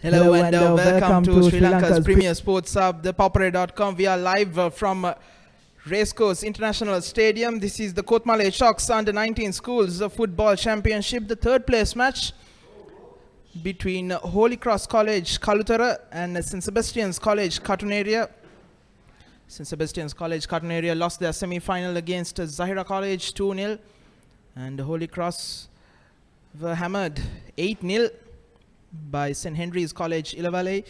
Hello and welcome to Sri Lanka's premier sports hub, ThePapare.com. We are live from Racecourse International Stadium. This is the Kotmale Sharks Under-19 Schools Football Championship, the third place match between Holy Cross College Kalutara and St. Sebastian's College Katunaria. St. Sebastian's College Katunaria lost their semi-final against Zahira College 2-0, and Holy Cross were hammered 8-0 by St. Henry's College Ilavale,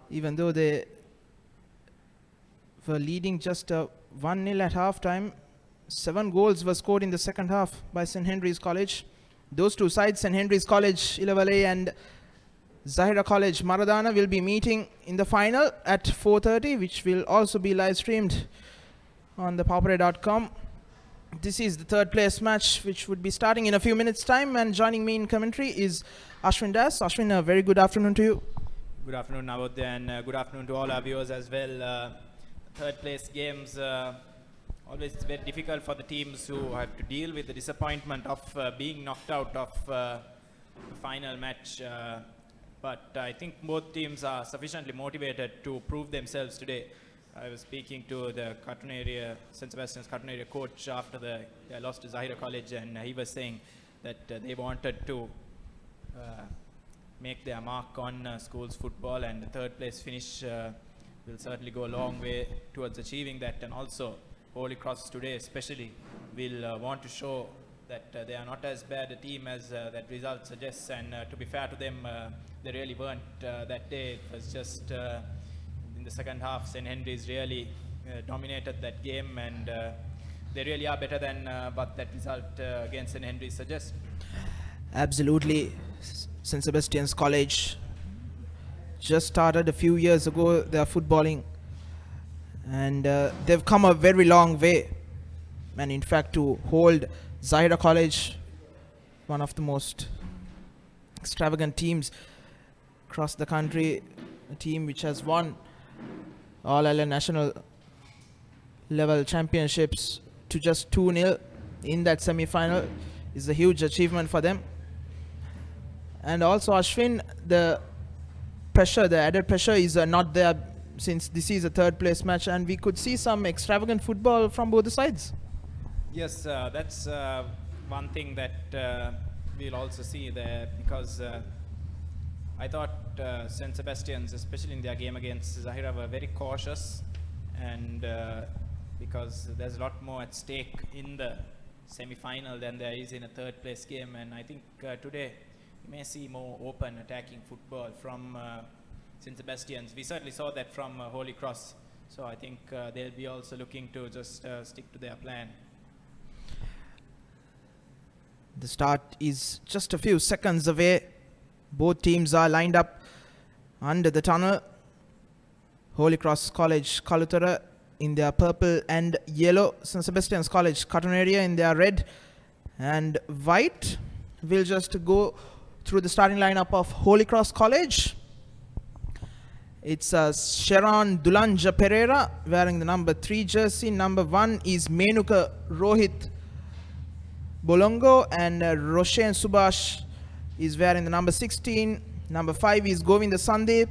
even though they were leading just 1-0 at half-time. 7 goals were scored in the second half by St. Henry's College. Those two sides, St. Henry's College Ilavale and Zahira College Maradana, will be meeting in the final at 4:30, which will also be live streamed on ThePapare.com. This is the third place match, which would be starting in a few minutes' time, and joining me in commentary is Ashwin Das. Ashwin, a very good afternoon to you. Good afternoon, Navodya, and good afternoon to all our viewers as well. Third place games, always very difficult for the teams who have to deal with the disappointment of being knocked out of the final match. But I think both teams are sufficiently motivated to prove themselves today. I was speaking to the St. Sebastian's Katunaria coach after they lost to Zahira College, and he was saying that they wanted to make their mark on schools football, and the third place finish will certainly go a long way towards achieving that. And also Holy Cross today especially will want to show that they are not as bad a team as that result suggests, and to be fair to them, they really weren't that day. It was just in the second half St. Henry's really dominated that game, and they really are better than what that result against St. Henry's suggests. Absolutely. St. Sebastian's College just started a few years ago their footballing, and they've come a very long way. And in fact, to hold Zahira College, one of the most extravagant teams across the country, a team which has won all Island national level championships, to just 2-0 in that semi-final is a huge achievement for them. And also, Ashwin, the added pressure is not there, since this is a third place match, and we could see some extravagant football from both the sides. Yes, that's one thing that we'll also see there, because I thought St. Sebastian's, especially in their game against Zahira, were very cautious, and because there's a lot more at stake in the semi-final than there is in a third place game. And I think today we may see more open attacking football from St. Sebastian's. We certainly saw that from Holy Cross, so I think they'll be also looking to just stick to their plan. The start is just a few seconds away. Both teams are lined up under the tunnel. Holy Cross College Kalutara in their purple and yellow, St. Sebastian's College Katunaria in their red and white. We'll just go through the starting lineup of Holy Cross College. It's Sharon Dulanja Pereira wearing the number 3 jersey. Number 1 is Menuka Rohit Bolongo, and Roshan Subhash is wearing the number 16. Number 5 is Govinda Sandeep.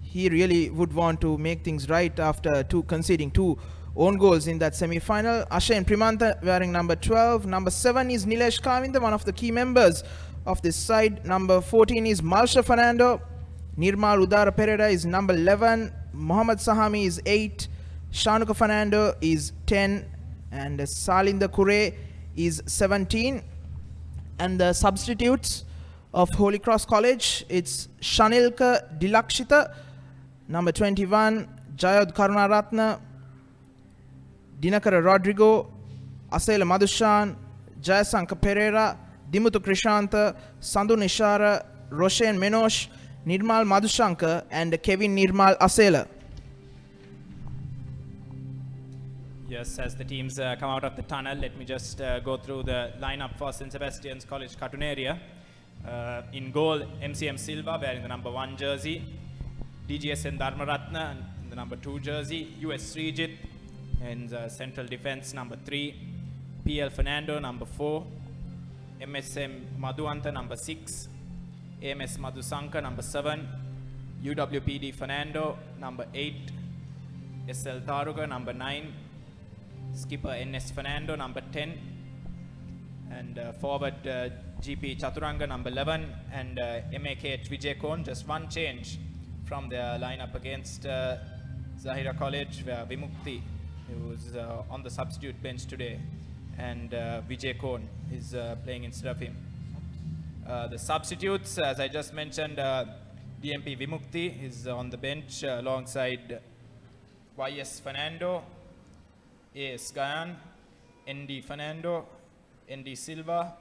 He really would want to make things right after conceding 2 own goals in that semi-final. Ashayan Primanta wearing number 12. Number 7 is Nilesh Kavinda, one of the key members of this side. Number 14 is Malsha Fernando. Nirmal Udara Pereira is number 11. Mohammad Sahami is 8. Shanuka Fernando is 10. And Salinda Kure is 17. And the substitutes of Holy Cross College, it's Shanilka Dilakshita, number 21, Jayod Karunaratna, Dinakara Rodrigo, Asela Madhushan, Jayasanka Pereira, Dimutu Krishanta, Sandhu Nishara, Roshan Menosh, Nirmal Madhushankar and Kevin Nirmal Asela. Yes, as the teams come out of the tunnel, let me just go through the lineup for St. Sebastian's College cartoon area. In goal, MCM Silva wearing the number 1 jersey, DGSN Dharmaratna in the number 2 jersey, US Srijit in the central defense number 3, PL Fernando number 4, MSM Madhuanta number 6, AMS Madhusanka number 7, UWPD Fernando number 8, SL Taruga number 9, skipper NS Fernando number 10, and forward GP Chaturanga number 11, and MAKH Vijay Kon. Just one change from their lineup against Zahira College, where Vimukti, who is on the substitute bench today, and Vijay Kon is playing instead of him. The substitutes, as I just mentioned, DMP Vimukti is on the bench alongside YS Fernando, AS Gayan, ND Fernando, ND Silva,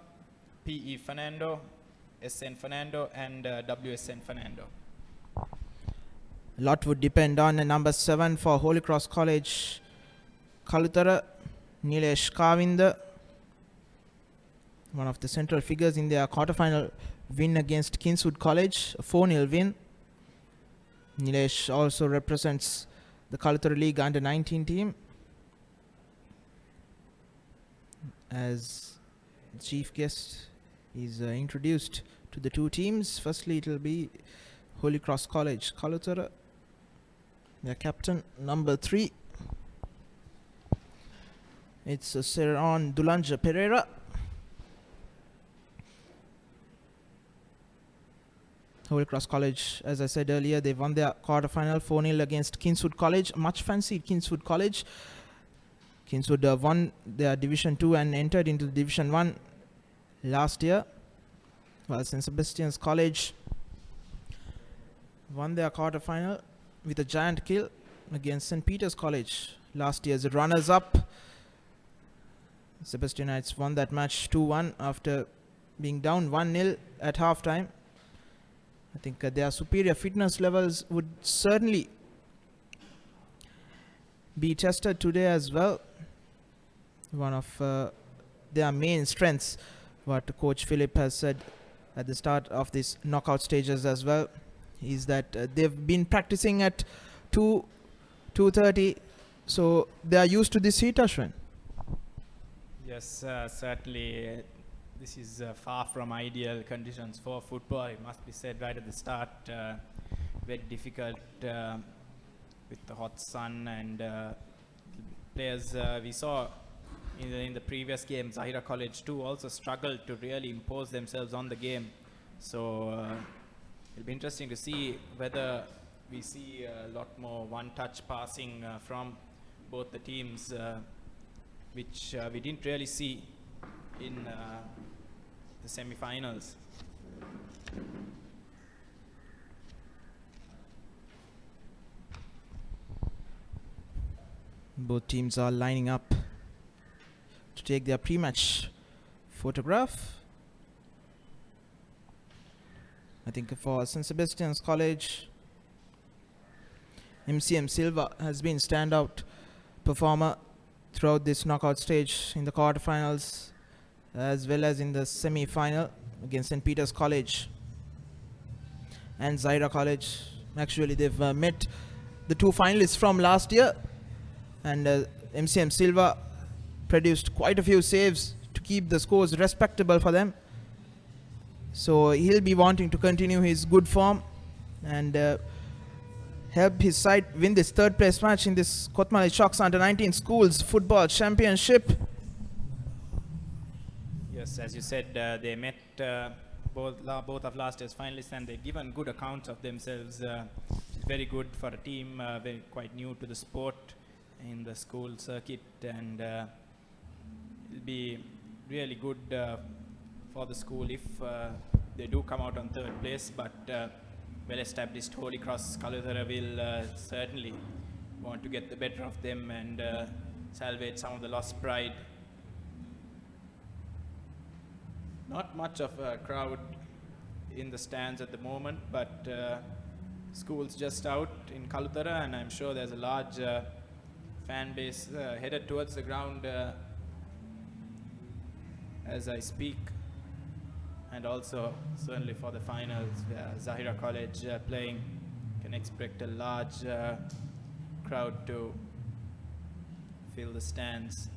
PE Fernando, SN Fernando, and WSN Fernando. A lot would depend on number 7 for Holy Cross College, Kalutara, Nilesh Kavinda, one of the central figures in their quarterfinal win against Kingswood College, a 4-0 win. Nilesh also represents the Kalutara League under 19 team as chief guest is introduced to the two teams. Firstly, it will be Holy Cross College Kalutara, their captain number 3. It's Seran Dulanja Pereira. Holy Cross College, as I said earlier, they won their quarterfinal 4-0 against Kingswood College. Much fancied Kingswood College. Kingswood won their Division 2 and entered into Division 1 last year, while St. Sebastian's College won their quarterfinal with a giant kill against St. Peter's College last year's runners-up. Sebastianites won that match 2-1 after being down 1-0 at halftime. I think their superior fitness levels would certainly be tested today as well. One of their main strengths, what Coach Philip has said at the start of these knockout stages as well, is that they've been practicing at 2:30, so they are used to this heat, Ashwin. Yes, certainly. This is far from ideal conditions for football. It must be said right at the start. Very difficult with the hot sun, and players we saw in the previous game, Zahira College too, also struggled to really impose themselves on the game. So it'll be interesting to see whether we see a lot more one-touch passing from both the teams, which we didn't really see in the semi-finals. Both teams are lining up to take their pre-match photograph. I think for St. Sebastian's College, MCM Silva has been standout performer throughout this knockout stage in the quarterfinals as well as in the semi-final against St. Peter's College and Zahira College. Actually, they've met the two finalists from last year, and MCM Silva produced quite a few saves to keep the scores respectable for them. So he'll be wanting to continue his good form and help his side win this third place match in this Kotmale Sharks Under 19 Schools Football Championship. Yes, as you said, they met both of last year's finalists, and they've given good accounts of themselves. It's very good for a team quite new to the sport in the school circuit, and it'll be really good for the school if they do come out on third place, but well-established Holy Cross Kalutara will certainly want to get the better of them and salvage some of the lost pride. Not much of a crowd in the stands at the moment, but school's just out in Kalutara, and I'm sure there's a large fan base headed towards the ground as I speak, and also certainly for the finals where Zahira College playing, can expect a large crowd to fill the stands.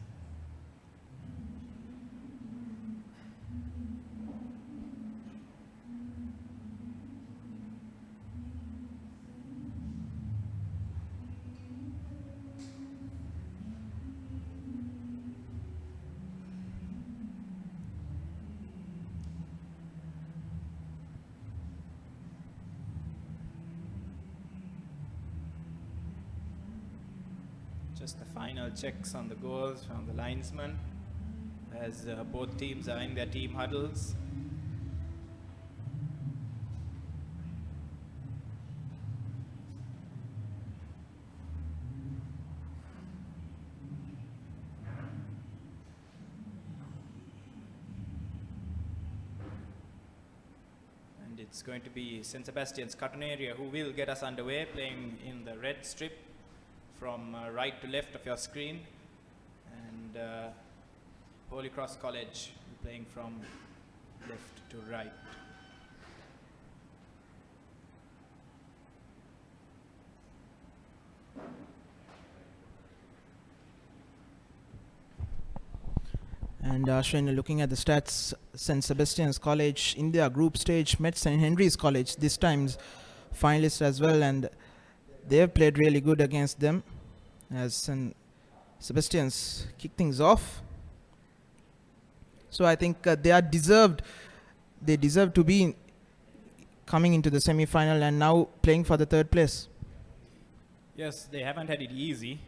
Just the final checks on the goals from the linesman as both teams are in their team huddles. And it's going to be St. Sebastian's Catanarea who will get us underway, playing in the red strip from right to left of your screen, and Holy Cross College playing from left to right. And Ashwin, looking at the stats, St. Sebastian's College in their group stage met St. Henry's College, this time's finalists as well, and they have played really good against them as St. Sebastian's kick things off. So I think they deserve to be coming into the semi-final and now playing for the third place. Yes, they haven't had it easy.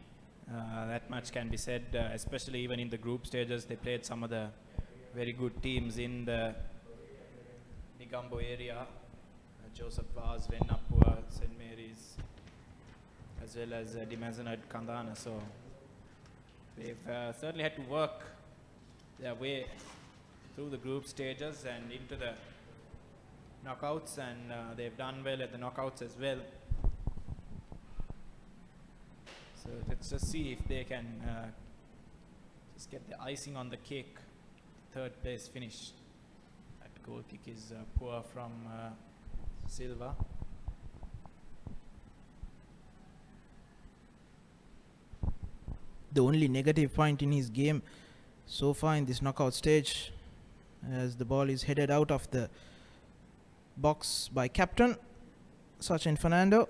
That much can be said, especially even in the group stages. They played some of the very good teams in the Negombo area, Joseph Vaz, Vennapur, St. Mary's, as well as Dimazanad Kandana. So they've certainly had to work their way through the group stages and into the knockouts, and they've done well at the knockouts as well. So let's just see if they can just get the icing on the cake. Third place finish. That goal kick is poor from Silva. The only negative point in his game so far in this knockout stage, as the ball is headed out of the box by captain Sachin Fernando.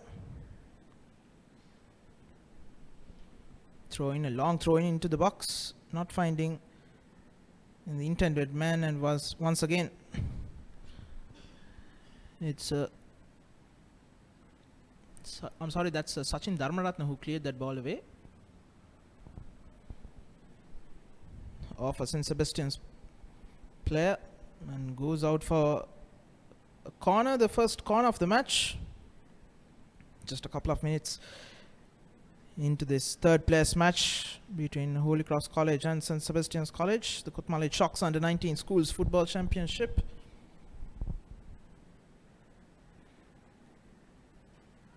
A long throw in into the box, not finding in the intended man, and was once again I'm sorry, that's Sachin Dharmaratna who cleared that ball away off a St. Sebastian's player and goes out for a corner, the first corner of the match. Just a couple of minutes into this third place match between Holy Cross College and St. Sebastian's College, the Kotmale Chalks Under-19 Schools Football Championship.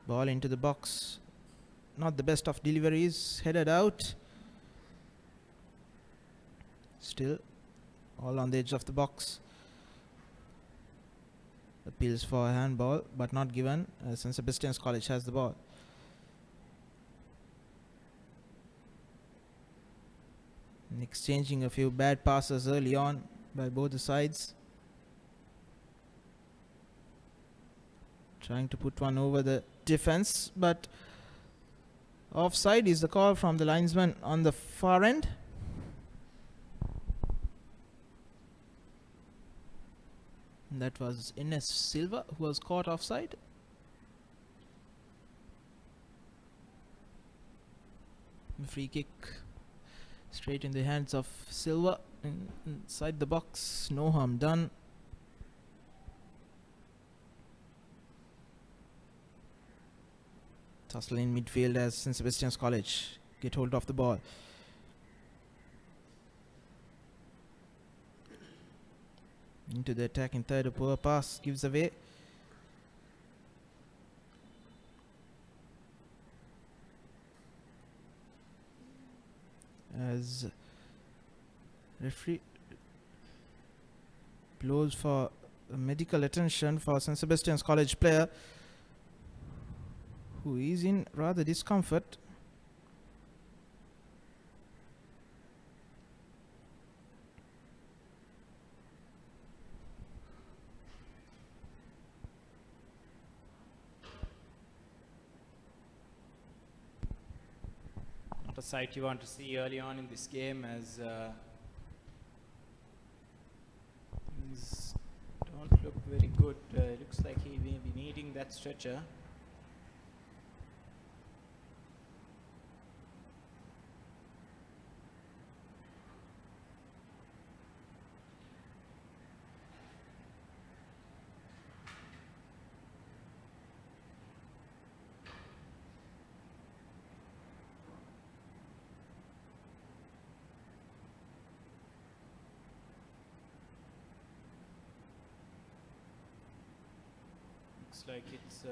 Ball into the box, not the best of deliveries, headed out. Still all on the edge of the box. Appeals for a handball, but not given, as St. Sebastian's College has the ball. Exchanging a few bad passes early on by both the sides. Trying to put one over the defense, but offside is the call from the linesman on the far end. And that was Ines Silva who was caught offside. Free kick straight in the hands of Silva inside the box. No harm done. Tussle in midfield as St. Sebastian's College get hold of the ball. Into the attacking third, a poor pass gives away. As referee blows for medical attention for St. Sebastian's college player who is in rather discomfort. Not a sight you want to see early on in this game, as things don't look very good. It looks like he may be needing that stretcher. Looks like it's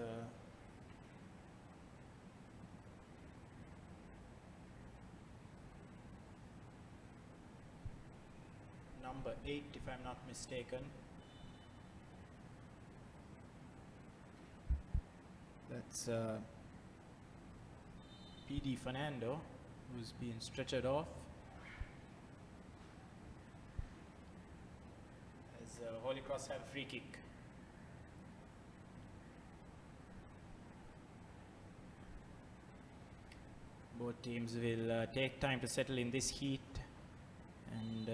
number 8, if I'm not mistaken. That's PD Fernando, who's being stretchered off. As Holy Cross have a free kick. Both teams will take time to settle in this heat, and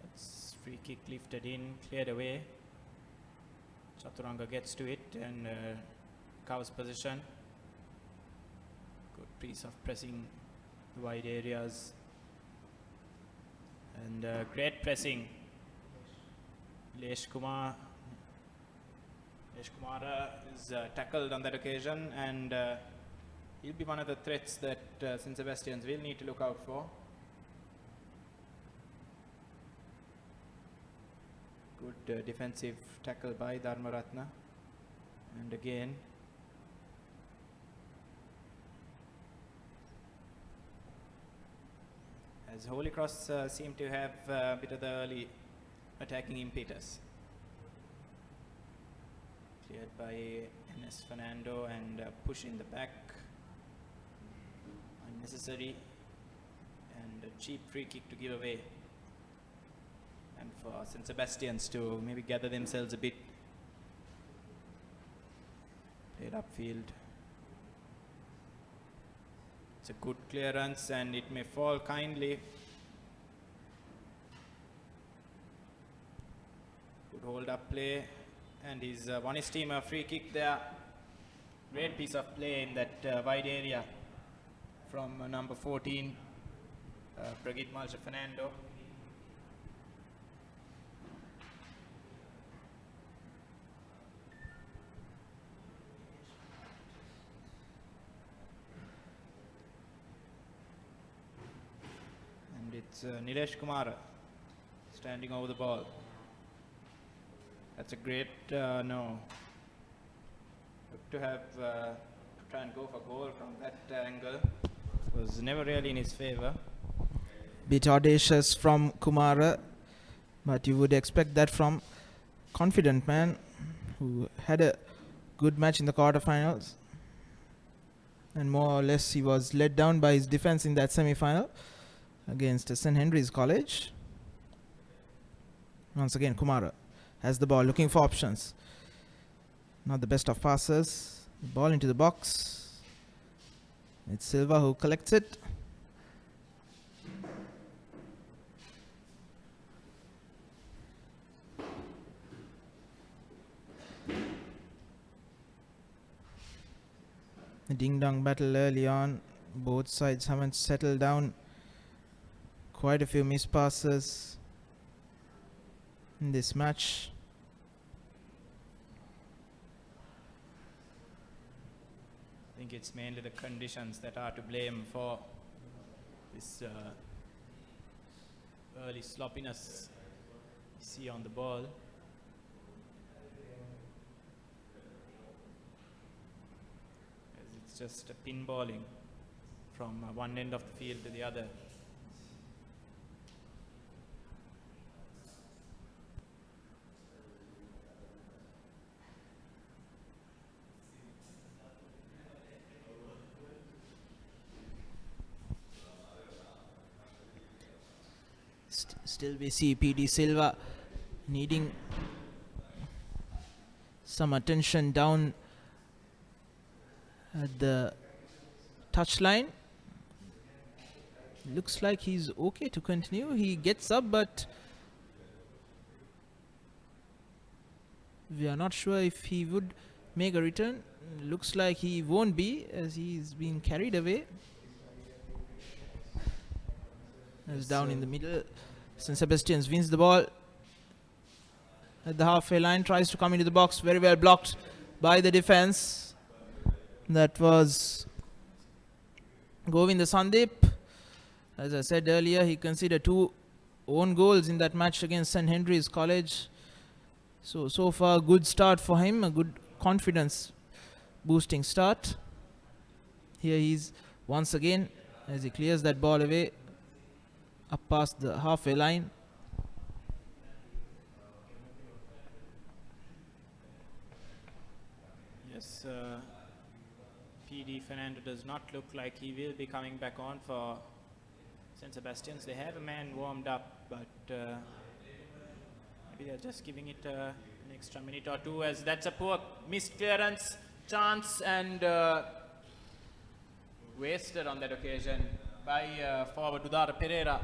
that's free kick lifted in, cleared away. Chaturanga gets to it and covers position. Good piece of pressing the wide areas, and great pressing. Lesh Kumara is tackled on that occasion, and he'll be one of the threats that St. Sebastians will need to look out for. Good defensive tackle by Dharmaratna. And again, as Holy Cross seem to have a bit of the early attacking impetus. Cleared by NS Fernando, and push in the back. Unnecessary, and a cheap free kick to give away, and for St. Sebastians to maybe gather themselves a bit. Played upfield. It's a good clearance, and it may fall kindly. Good hold up play, and he's won his team a free kick there. Great piece of play in that wide area from number 14, Brigid Malcha Fernando. And it's Nilesh Kumara standing over the ball. That's a great no. Look to have try and go for goal from that angle. Was never really in his favor. Bit audacious from Kumara, but you would expect that from confident man who had a good match in the quarterfinals, and more or less he was let down by his defense in that semi-final against St. Henry's College. Once again, Kumara has the ball, looking for options. Not the best of passes. The ball into the box. It's Silva who collects it. A ding-dong battle early on. Both sides haven't settled down. Quite a few missed passes in this match. I think it's mainly the conditions that are to blame for this early sloppiness see on the ball. As it's just a pinballing from one end of the field to the other. Still we see PD Silva needing some attention down at the touchline. Looks like he's okay to continue. He gets up, but we are not sure if he would make a return. Looks like he won't be, as he's been carried away. As down in the middle, St. Sebastian wins the ball at the halfway line, tries to come into the box, very well blocked by the defense. That was Govinda Sandeep. As I said earlier, he conceded 2 own goals in that match against St. Henry's College. So far, good start for him, a good confidence boosting start. Here he's once again as he clears that ball away up past the halfway line. Yes, PD Fernando does not look like he will be coming back on for St. Sebastian's. They have a man warmed up, but maybe they're just giving it an extra minute or two, as that's a poor missed clearance chance and wasted on that occasion by forward Udara Pereira.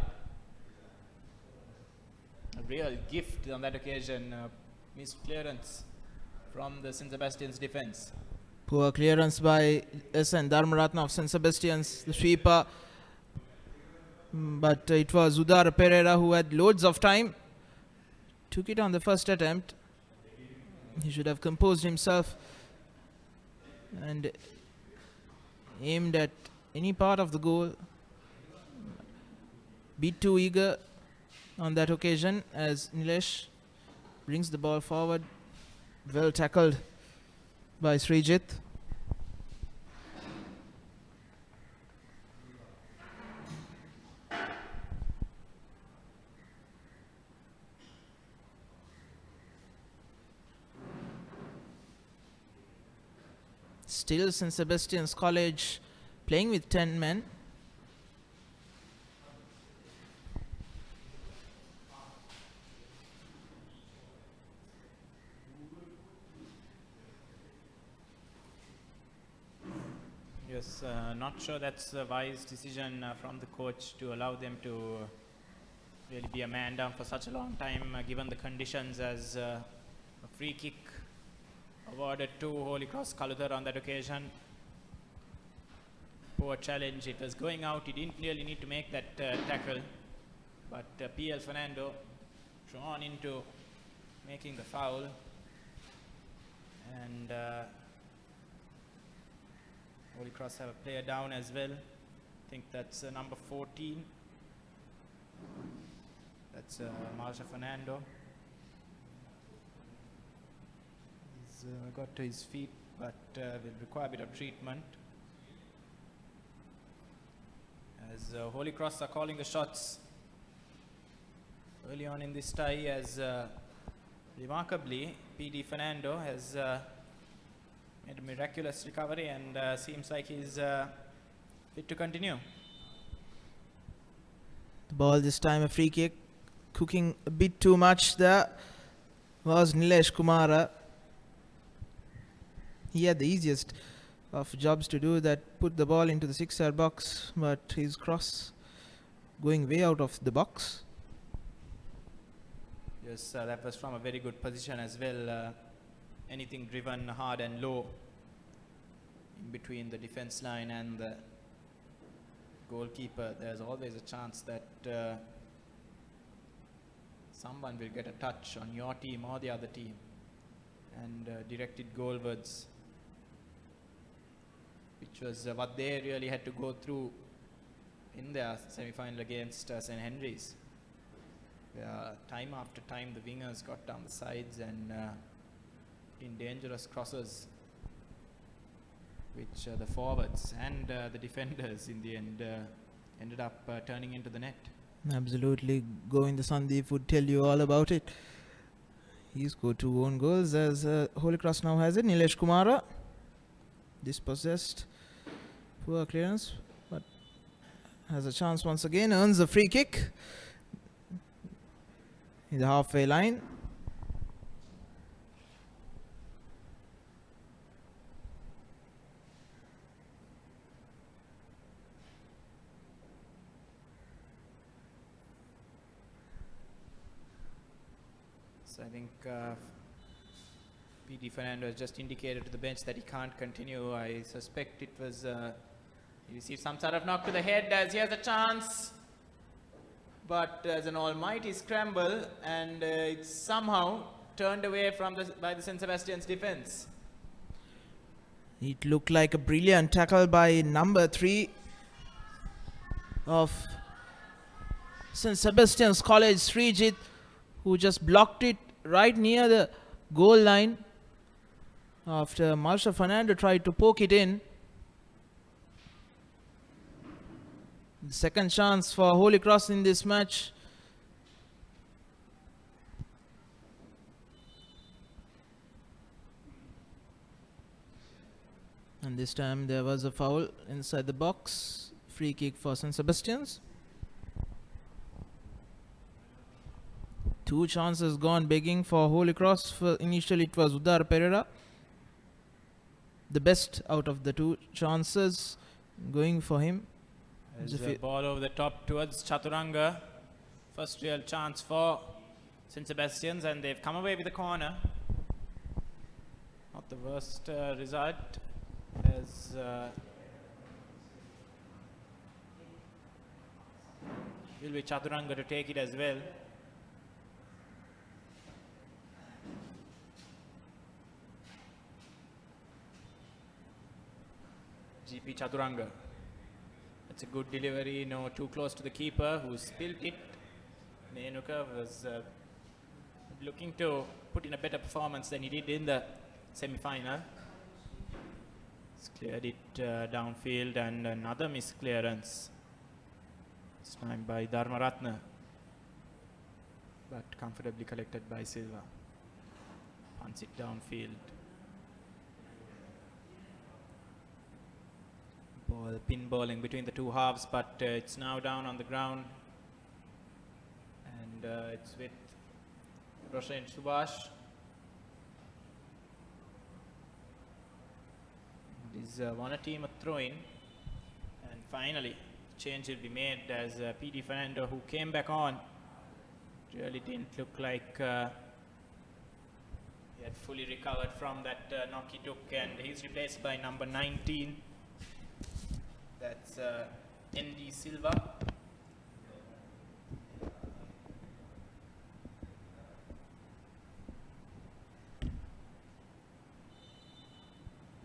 A real gift on that occasion, missed clearance from the St. Sebastian's defense. Poor clearance by SN Dharmaratna of St. Sebastian's, the sweeper. But it was Udara Pereira who had loads of time. Took it on the first attempt. He should have composed himself and aimed at any part of the goal. Bit too eager on that occasion, as Nilesh brings the ball forward. Well tackled by Srijit. Still St. Sebastian's College playing with 10 men. Yes, not sure that's a wise decision from the coach to allow them to really be a man down for such a long time, given the conditions, as a free kick awarded to Holy Cross Kaluthar on that occasion. Poor challenge, it was going out, he didn't really need to make that tackle, but PL Fernando drawn into making the foul, and Holy Cross have a player down as well. I think that's number 14. That's Marsha Fernando. He's got to his feet, but will require a bit of treatment. As Holy Cross are calling the shots early on in this tie, as remarkably PD Fernando has made a miraculous recovery and seems like he's fit to continue. The ball this time a free kick. Cooking a bit too much there was Nilesh Kumara. He had the easiest of jobs to do that, put the ball into the 6-yard box, but his cross going way out of the box. Yes, that was from a very good position as well. Anything driven hard and low in between the defense line and the goalkeeper, there's always a chance that someone will get a touch on your team or the other team and direct it goalwards, which was what they really had to go through in their semi-final against St. Henry's. Time time after time the wingers got down the sides and in dangerous crosses, which the forwards and the defenders in the end ended up turning into the net. Absolutely. Govinda Sandeep would tell you all about it. He scored 2 own goals as Holy Cross now has it. Nilesh Kumara dispossessed. Poor clearance, but has a chance once again. Earns a free kick in the halfway line. So I think P.D. Fernando has just indicated to the bench that he can't continue. I suspect it was he received some sort of knock to the head as he has a chance. But there's an almighty scramble and it's somehow turned away from by the St. Sebastian's defense. It looked like a brilliant tackle by number 3 of St. Sebastian's College, Srijit, who just blocked it right near the goal line after Marsha Fernando tried to poke it in. The second chance for Holy Cross in this match. And this time there was a foul inside the box. Free kick for St. Sebastian's. 2 chances gone begging for Holy Cross. Initially it was Udar Pereira. The best out of the 2 chances going for him. There's a ball over the top towards Chaturanga. First real chance for St. Sebastian's and they've come away with a corner. Not the worst result as will be Chaturanga to take it as well. GP Chaturanga. That's a good delivery, no too close to the keeper who spilled it. Menuka was looking to put in a better performance than he did in the semi-final. He's cleared it downfield and another missed clearance. This time by Dharmaratna, but comfortably collected by Silva. Punts it downfield. Ball pinballing between the 2 halves, but it's now down on the ground. And it's with Roshan Subhash. It is one a team a throw-in. And finally, change will be made as P.D. Fernando, who came back on, really didn't look like he had fully recovered from that knock he took, and he's replaced by number 19. That's N.D. Silva.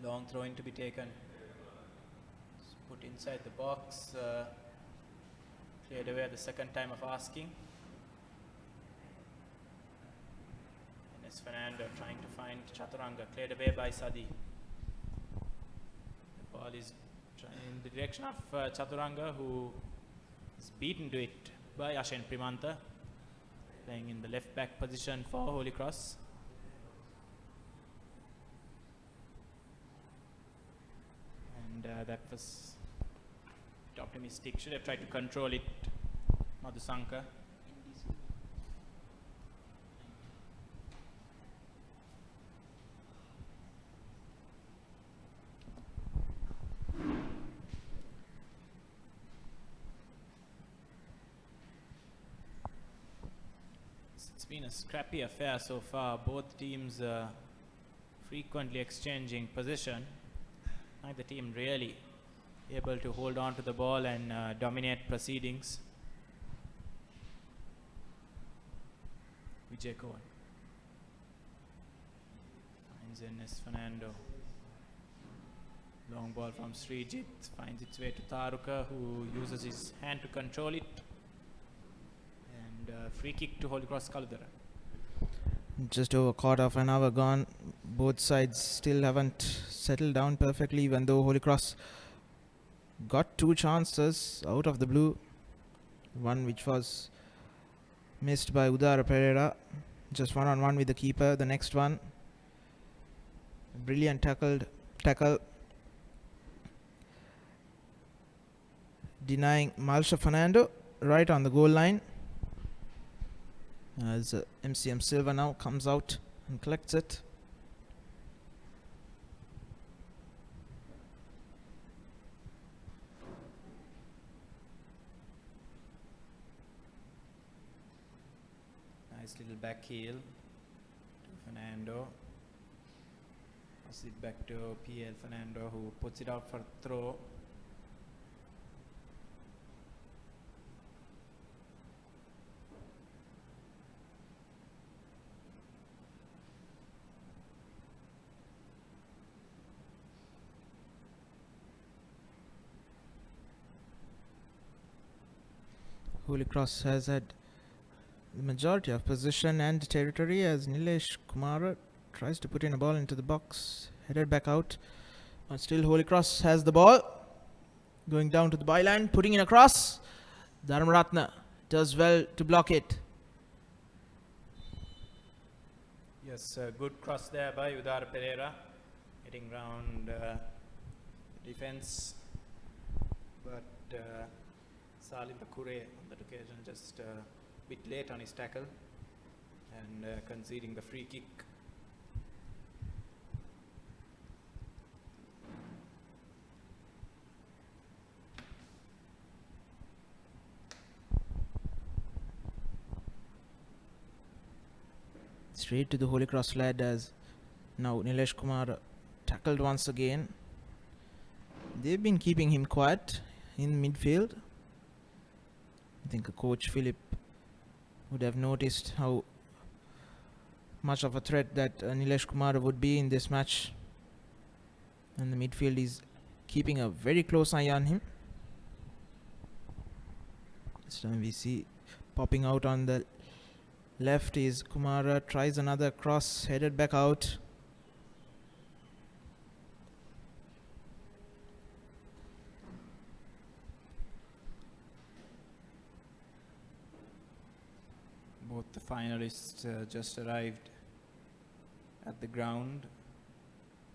Long throw-in to be taken. It's put inside the box. Cleared away at the second time of asking. And it's Fernando trying to find Chaturanga. Cleared away by Sadi. The ball is in the direction of Chaturanga, who is beaten to it by Ashen Primanta, playing in the left back position for Holy Cross. And that was optimistic. Should have tried to control it, Madhusanka. It's been a scrappy affair so far. Both teams frequently exchanging possession. Neither team really able to hold on to the ball and dominate proceedings. Vijay Kohan finds N.S. Fernando. Long ball from Srijit finds its way to Taruka, who uses his hand to control it. And free free kick to Holy Cross Kaludara. Just over quarter of an hour gone. Both sides still haven't settled down perfectly, even though Holy Cross got 2 chances out of the blue. One which was missed by Udara Pereira. Just one-on-one with the keeper. The next one, brilliant tackle, denying Malsha Fernando right on the goal line. As MCM Silva now comes out and collects it. Nice little back heel to Fernando. Pass it back to PL Fernando, who puts it out for throw. Holy Cross has had the majority of possession and territory as Nilesh Kumar tries to put in a ball into the box, headed back out, but still Holy Cross has the ball, going down to the byline, putting in a cross. Dharmaratna does well to block it. Yes, good cross there by Udara Pereira, getting round defense, but Salim Bakure on that occasion just a bit late on his tackle and conceding the free kick. Straight to the Holy Cross lad as now Nilesh Kumar tackled once again. They've been keeping him quiet in midfield. I think coach Philip would have noticed how much of a threat that Nilesh Kumar would be in this match, and the midfield is keeping a very close eye on him. This time we see popping out on the left is Kumara, tries another cross, headed back out. Both the finalists just arrived at the ground.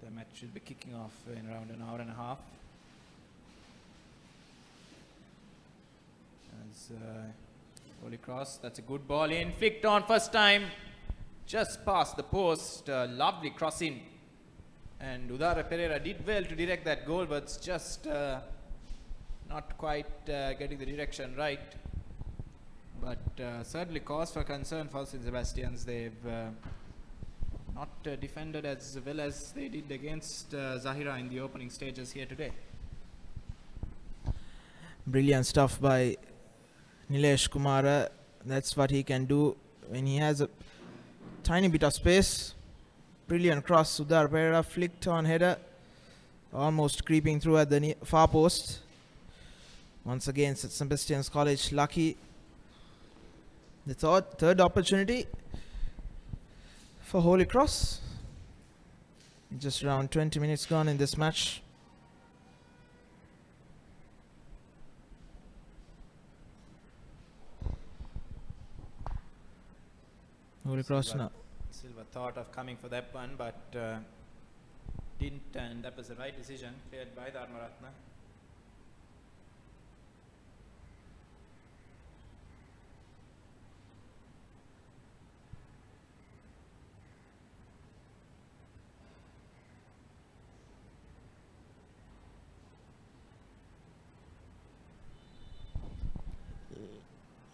The match should be kicking off in around an hour and a half. As Holy Cross, that's a good ball in, flicked on first time, just past the post, lovely cross in. And Udara Pereira did well to direct that goal, but it's just not quite getting the direction right. But certainly cause for concern for St. Sebastians. They've not defended as well as they did against Zahira in the opening stages here today. Brilliant stuff by Nilesh Kumara. That's what he can do when he has a tiny bit of space. Brilliant cross. Udar Pereira flicked on header, almost creeping through at the far post. Once again, St. Sebastian's College lucky. The third opportunity for Holy Cross. Just around 20 minutes gone in this match. Holy Cross now. Silva thought of coming for that one, but didn't, and that was the right decision, cleared by Dharmaratna.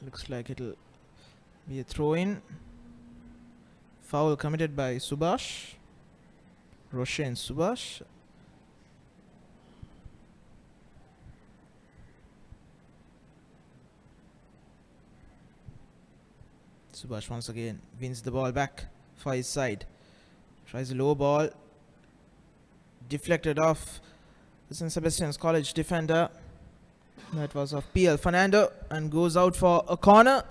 Looks like it'll be a throw-in. Foul committed by Subhash. Roshan Subhash. Subhash once again wins the ball back for his side. Tries a low ball. Deflected off the St. Sebastian's College defender. That was of PL Fernando and goes out for a corner.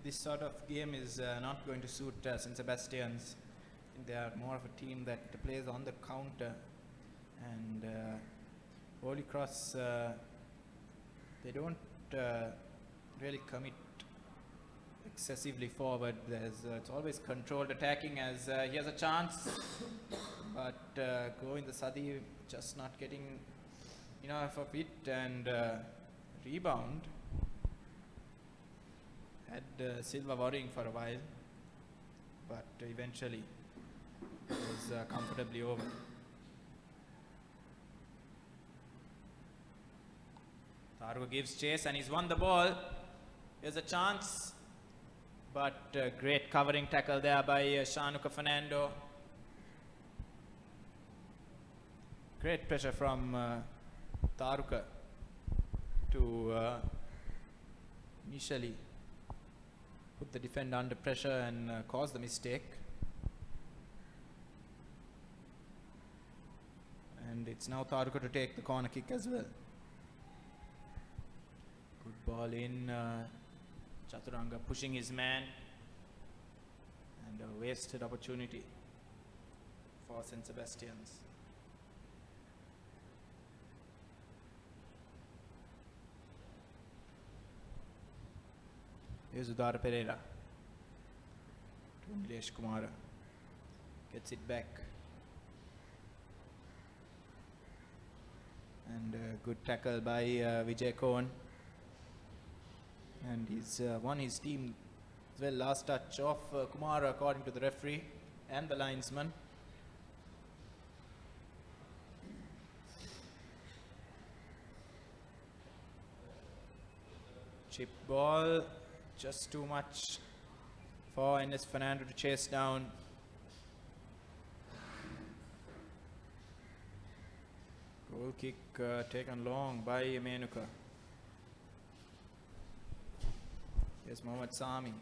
this sort of game is not going to suit St. Sebastians. They are more of a team that plays on the counter, and Holy Cross, they don't really commit excessively forward. It's always controlled attacking, as he has a chance, but Govind Sadi just not getting enough of it, and rebound had Silva worrying for a while, but eventually it was comfortably over. Targo gives chase and he's won the ball. There's a chance, but great covering tackle there by Shanuka Fernando. Great pressure from Taruka to initially put the defender under pressure and cause the mistake. And it's now Taruka to take the corner kick as well. Good ball in. Chaturanga pushing his man, and a wasted opportunity for St. Sebastians. Here's Udara Pereira to Nilesh Kumara. Gets it back. And a good tackle by Vijay Cohen. And he's won his team as well. Last touch of Kumara, according to the referee and the linesman. Chip ball, just too much for Enes Fernando to chase down. Goal kick taken long by Menuka. Here's Mohammad Sami.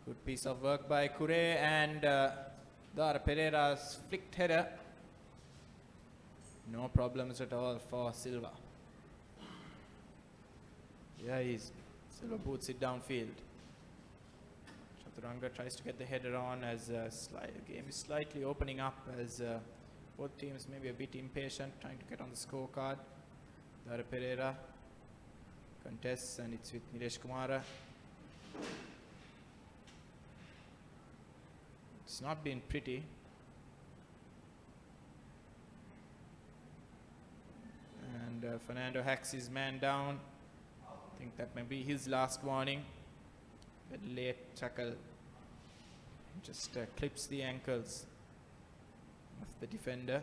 Good piece of work by Kure, and Dara Pereira's flicked header. No problems at all for Silva. Yeah, Silva boots it downfield. Chaturanga tries to get the header on as the game is slightly opening up, as both teams may be a bit impatient, trying to get on the scorecard. Dara Pereira contests, and it's with Nilesh Kumara. It's not been pretty. And Fernando hacks his man down. I think that may be his last warning. A late tackle just clips the ankles of the defender.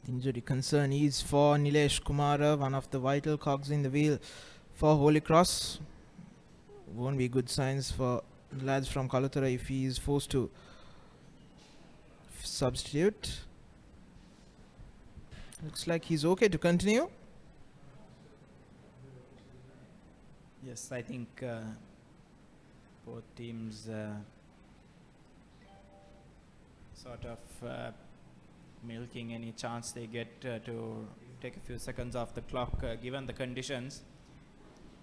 The injury concern is for Nilesh Kumara, one of the vital cogs in the wheel for Holy Cross. Won't be good signs for lads from Kaluthara if he is forced to substitute. Looks like he's okay to continue. Yes, I think both teams sort of milking any chance they get to take a few seconds off the clock, given the conditions.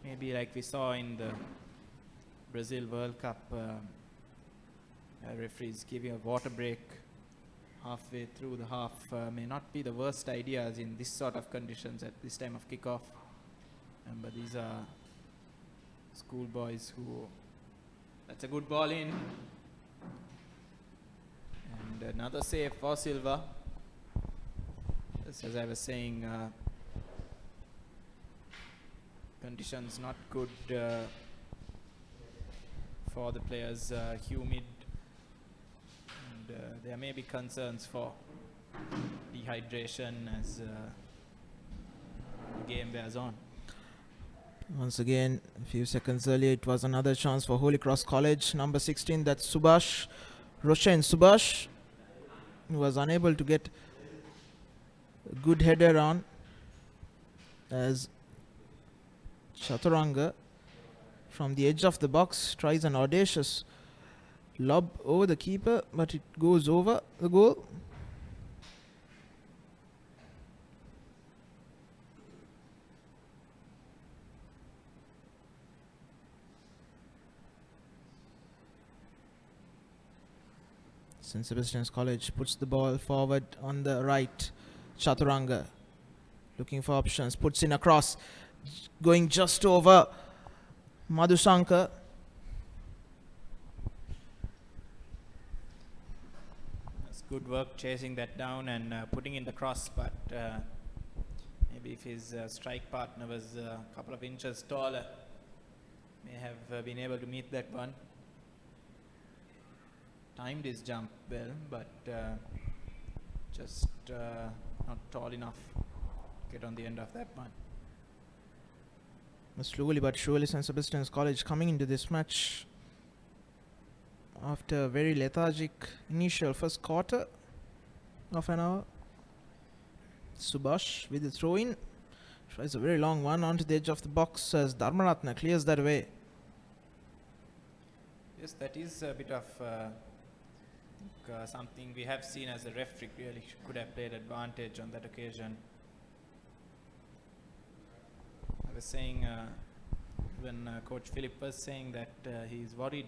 Maybe like we saw in the Brazil World Cup, referees giving a water break halfway through the half may not be the worst ideas in this sort of conditions at this time of kickoff. But these are schoolboys who... That's a good ball in. And another save for Silva. As I was saying, conditions not good for the players, humid, and there may be concerns for dehydration as the game wears on. Once again, a few seconds earlier, it was another chance for Holy Cross College. Number 16, that's Subhash, Roshan Subhash, who was unable to get a good header on, as Chaturanga from the edge of the box tries an audacious lob over the keeper, but it goes over the goal. St. Sebastian's College puts the ball forward on the right. Chaturanga looking for options, puts in a cross, going just over Madhusankar. It's good work chasing that down and putting in the cross, but maybe if his strike partner was a couple of inches taller, may have been able to meet that one. Timed his jump well, but just not tall enough to get on the end of that one. Slowly but surely, St. Sebastian's College coming into this match after a very lethargic initial first quarter of an hour. Subhash with the throw in, tries a very long one onto the edge of the box as Dharmaratna clears that away. Yes, that is a bit of something we have seen as a referee really could have played advantage on that occasion. I was saying when Coach Philip was saying that he's worried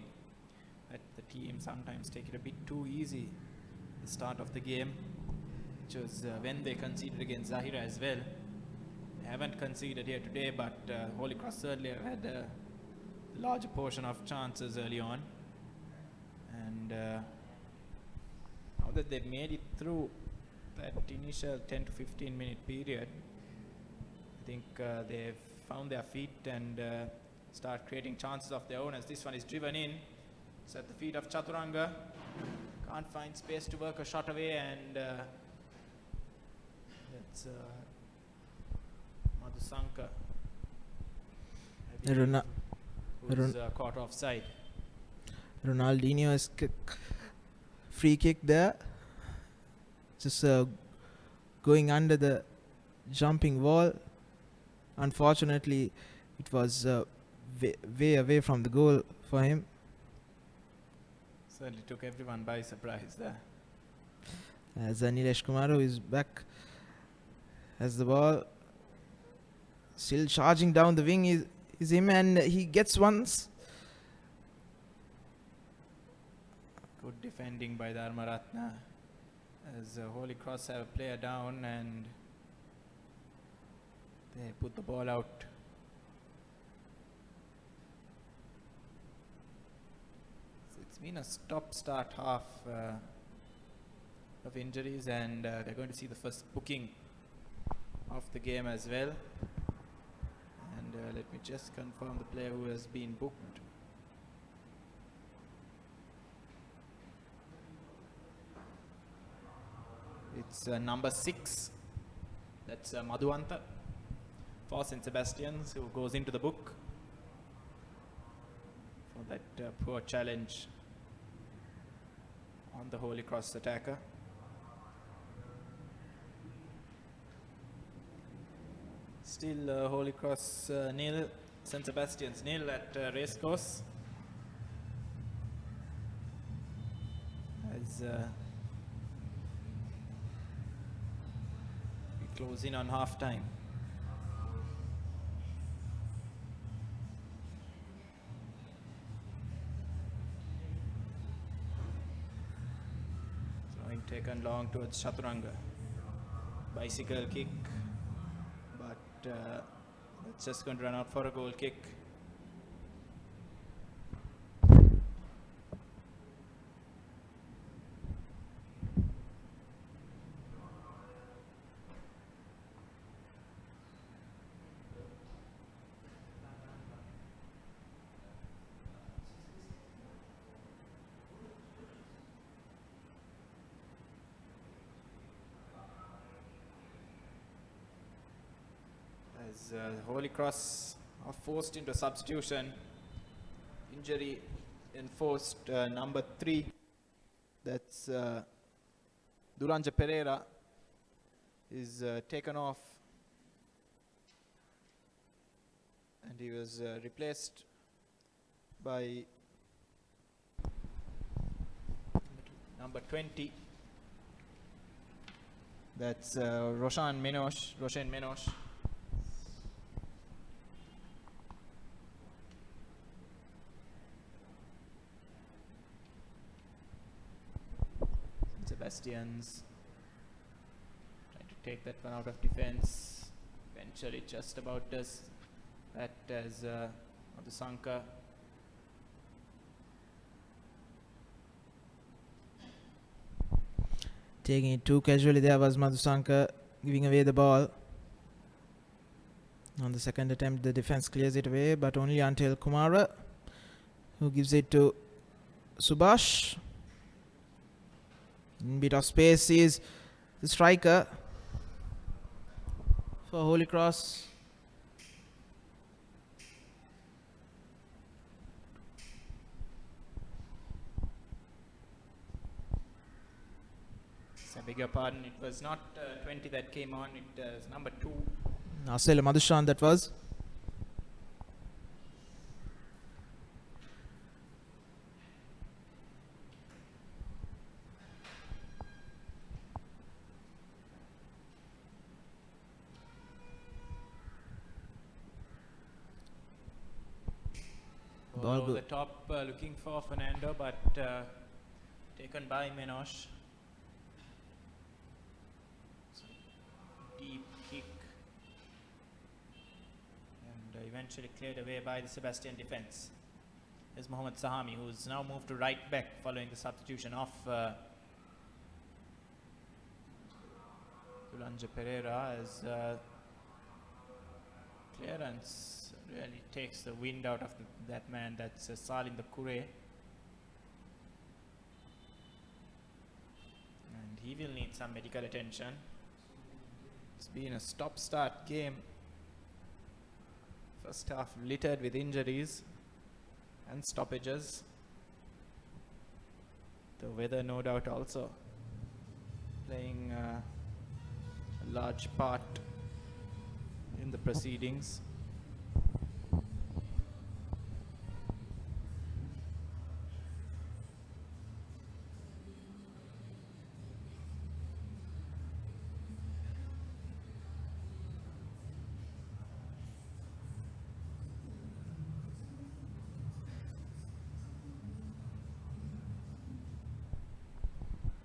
that the team sometimes take it a bit too easy at the start of the game, which was when they conceded against Zahira as well. They haven't conceded here today, but Holy Cross certainly had a larger portion of chances early on. And now that they've made it through that initial 10 to 15 minute period, I think they've found their feet and start creating chances of their own as this one is driven in. It's at the feet of Chaturanga. Can't find space to work a shot away, and that's Madhusankar, who's caught offside. Ronaldinho's free kick there, just going under the jumping wall. Unfortunately, it was way away from the goal for him. Certainly took everyone by surprise there. As Nilesh Kumaru is back as the ball, still charging down the wing is him, and he gets once. Good defending by Dharmaratna as Holy Cross have a player down and they put the ball out. So it's been a stop-start half of injuries, and they're going to see the first booking of the game as well. And let me just confirm the player who has been booked. It's number 6. That's Madhuanta for St. Sebastian's, who goes into the book for that poor challenge on the Holy Cross attacker. Still Holy Cross nil, St. Sebastian's nil at Racecourse. As we close in on half time. Throwing taken long towards Chaturanga. Bicycle kick, but it's just going to run out for a goal kick. As Holy Cross are forced into substitution. Injury enforced, number 3. That's Duranja Pereira is taken off. and he was replaced by number 20. That's Roshan Menosh. Sebastians trying to take that one out of defense. Eventually just about does that as Madhusanka. Taking it too casually there was Madhusanka, giving away the ball. On the second attempt, the defense clears it away, but only until Kumara, who gives it to Subhash. In bit of space is the striker for Holy Cross. I beg your pardon, it was not 20 that came on, it was number 2. Asela Madhushan that was. Ball Over go- the top looking for Fernando, but taken by Menosh. Deep kick and eventually cleared away by the Sebastian defense. Is Mohammad Sahami, who's now moved to right back following the substitution of Tulanja Pereira, as clearance really takes the wind out of that man. That's Salim the Kure, and he will need some medical attention. It's been a stop-start game. First half littered with injuries and stoppages. The weather, no doubt, also playing a large part in the proceedings.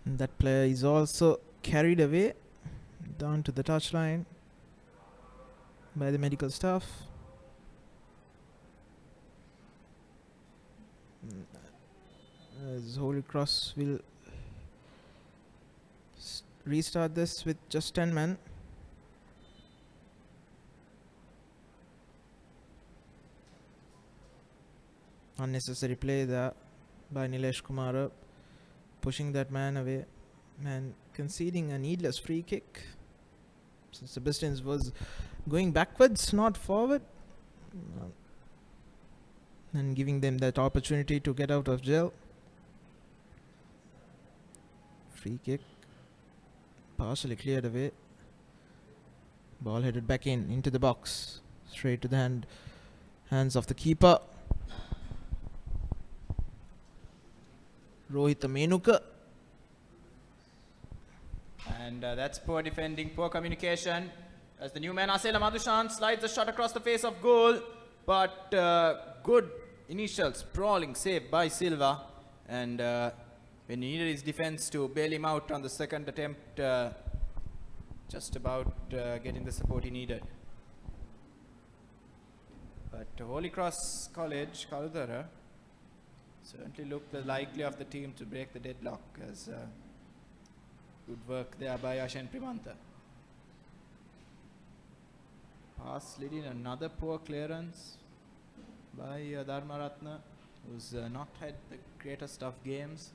That player is also carried away down to the touchline by the medical staff. As Holy Cross will restart this with just 10 men. Unnecessary play there by Nilesh Kumar, pushing that man away and conceding a needless free kick. St. Sebastian was going backwards, not forward, and giving them that opportunity to get out of jail. Free kick partially cleared away. Ball headed back into the box, straight to the hands of the keeper. Rohit Menuka. And that's poor defending, poor communication, as the new man Asela Madhushan slides a shot across the face of goal, but good initial sprawling save by Silva, and when he needed his defense to bail him out on the second attempt, just about getting the support he needed. But Holy Cross College, Kaludara, certainly looked the likely of the team to break the deadlock, as good work there by Ashen Primanta. Pass slid in, another poor clearance by Dharmaratna, who's not had the greatest of games.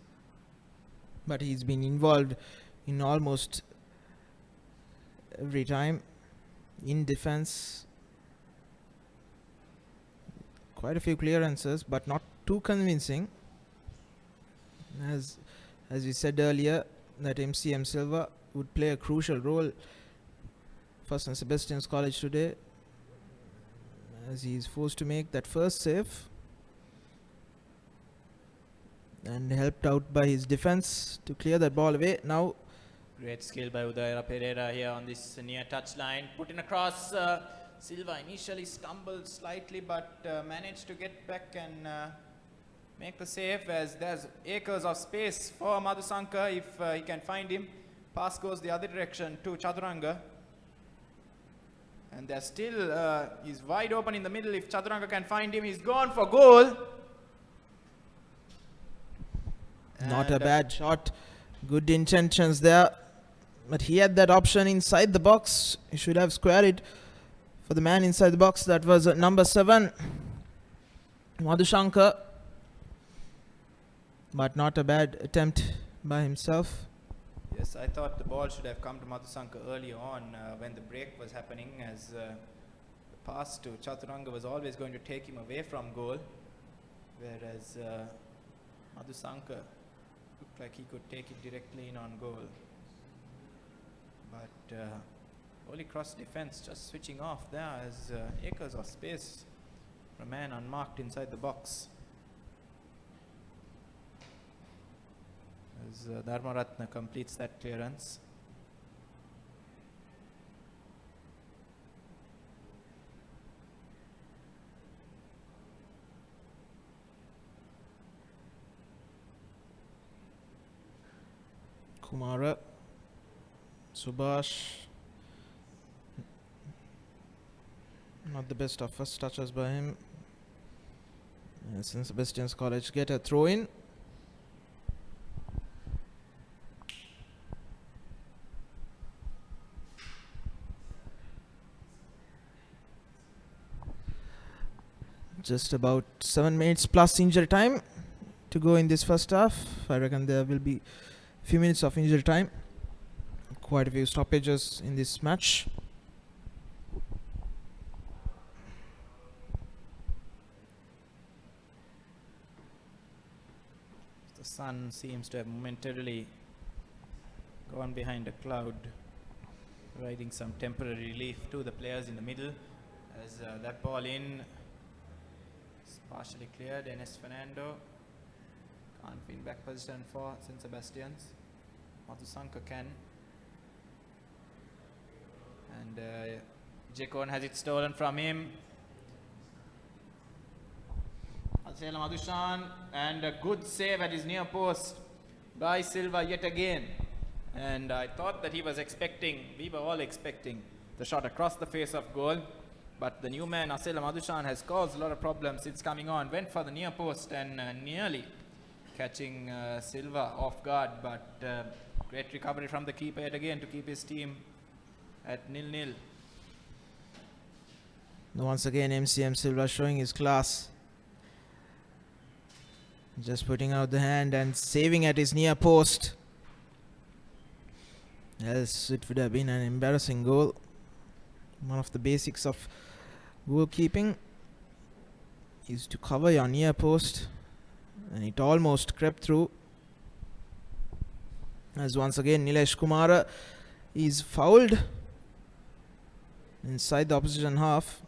But he's been involved in almost every time in defense. Quite a few clearances, but not too convincing. As we said earlier, that MCM Silva would play a crucial role for St. Sebastian's College today, as he is forced to make that first save, and helped out by his defense to clear that ball away. Now Great skill by Udayara Pereira here on this near touchline. Put in across. Silva initially stumbled slightly, but managed to get back and make the save, as there's acres of space for Madhusanka if he can find him. Pass goes the other direction to Chaturanga. And there's still, he's wide open in the middle. If Chaturanga can find him, he's gone for goal. not a bad shot. Good intentions there. But he had that option inside the box. He should have squared it for the man inside the box. That was number 7, Madhushankar. But not a bad attempt by himself. Yes, I thought the ball should have come to Madhusanka early on when the break was happening, as the pass to Chaturanga was always going to take him away from goal, whereas Madhusanka looked like he could take it directly in on goal. But Holy Cross defense just switching off there, as acres of space for a man unmarked inside the box. As Dharmaratna completes that clearance. Kumara, Subhash. Not the best of first touches by him. St. Sebastian's College get a throw in. Just about 7 minutes plus injury time to go in this first half. I reckon there will be a few minutes of injury time. Quite a few stoppages in this match. The sun seems to have momentarily gone behind a cloud, providing some temporary relief to the players in the middle, as that ball in is partially cleared. Enes Fernando can't win back position for St. Sebastian's. Madhusanka can. And Jekon has it stolen from him. Alsela Madhushan, and a good save at his near post by Silva yet again. And I thought that he was expecting, we were all expecting, the shot across the face of goal. But the new man, Asela Madhushan, has caused a lot of problems since coming on. Went for the near post and nearly catching Silva off guard. But great recovery from the keeper yet again to keep his team at 0-0. Once again, MCM Silva showing his class. Just putting out the hand and saving at his near post. Else it would have been an embarrassing goal. One of the basics of goalkeeping is to cover your near post, and it almost crept through. As once again Nilesh Kumara is fouled inside the opposition half.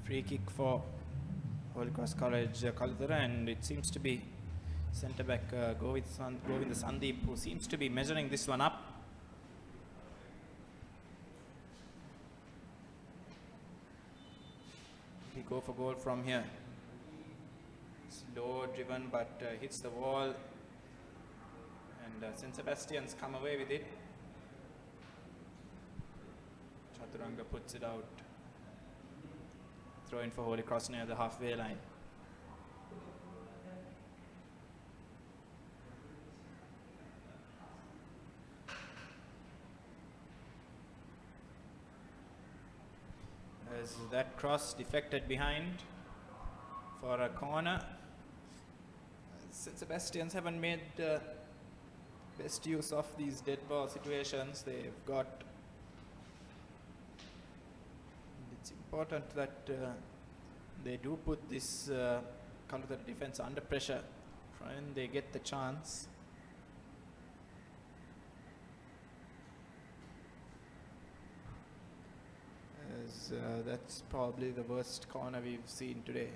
Free kick for Holy Cross College Kalutara, and it seems to be centre back Govinda Sandeep, who seems to be measuring this one up. He go for goal from here. Slow driven, but hits the wall, and St. Sebastian's come away with it. Turanga puts it out. Throw in for Holy Cross near the halfway line. As that cross deflected behind for a corner. St. Sebastians haven't made best use of these dead ball situations. They've got. It's important that they do put this counter defense under pressure when they get the chance. As that's probably the worst corner we've seen today.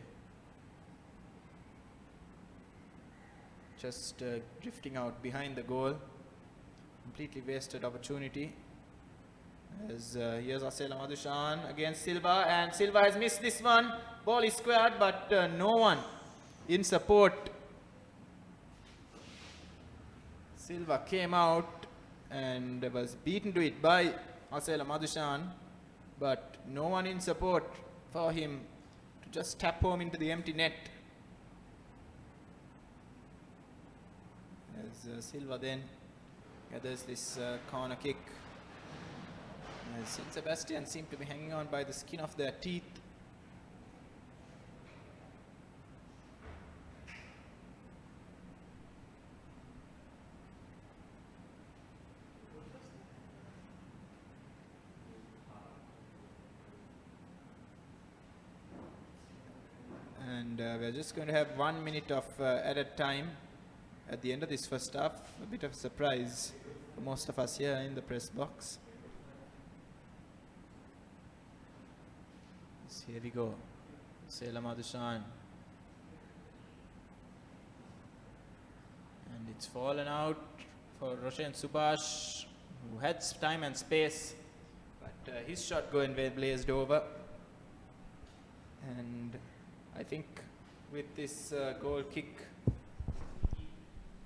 Just drifting out behind the goal. Completely wasted opportunity. As here's Asela Madushan against Silva, and Silva has missed this one. Ball is squared, but no one in support. Silva came out and was beaten to it by Asela Madushan, but no one in support for him to just tap home into the empty net. As Silva then gathers this corner kick. As St. Sebastian seem to be hanging on by the skin of their teeth. And we're just going to have 1 minute of added time at the end of this first half. A bit of surprise for most of us here in the press box. So here we go. Sela Madushan. And it's fallen out for Roshan Subhash, who had time and space, but his shot going well blazed over. And I think with this goal kick,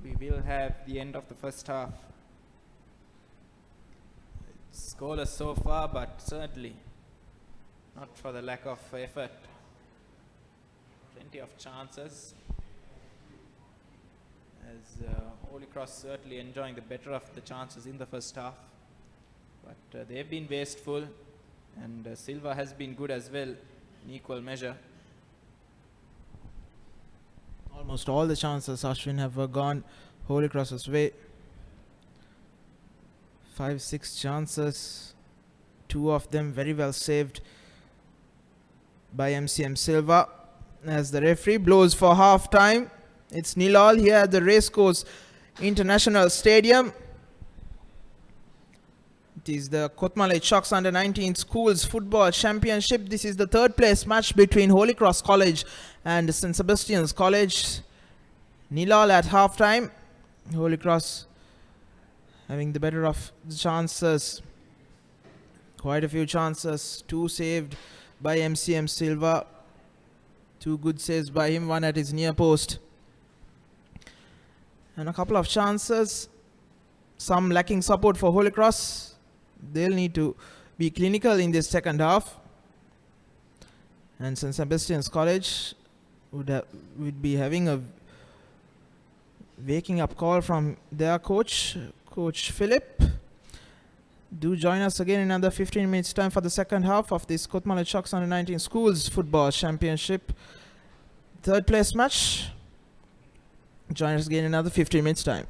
we will have the end of the first half. It's scoreless so far, but certainly not for the lack of effort. Plenty of chances. As Holy Cross certainly enjoying the better of the chances in the first half. But they've been wasteful, and Silva has been good as well in equal measure. Almost all the chances, Ashwin, have gone Holy Cross's way. 5-6 chances, 2 of them very well saved by MCM Silva. As the referee blows for half time, it's 0-0 here at the Racecourse International Stadium. It is the Kotmale Chucks Under-19 Schools Football Championship. This is the third place match between Holy Cross College and St. Sebastian's College. 0-0 at half time. Holy Cross having the better of the chances. Quite a few chances. 2 saved by MCM Silva. 2 good saves by him, 1 at his near post. And a couple of chances. Some lacking support for Holy Cross. They'll need to be clinical in this second half. And St. Sebastian's College would be having a waking up call from their coach, Coach Philip. Do join us again in another 15 minutes time for the second half of this Kotmale Chucks Under-19 Schools Football Championship. Third place match. Join us again in another 15 minutes time.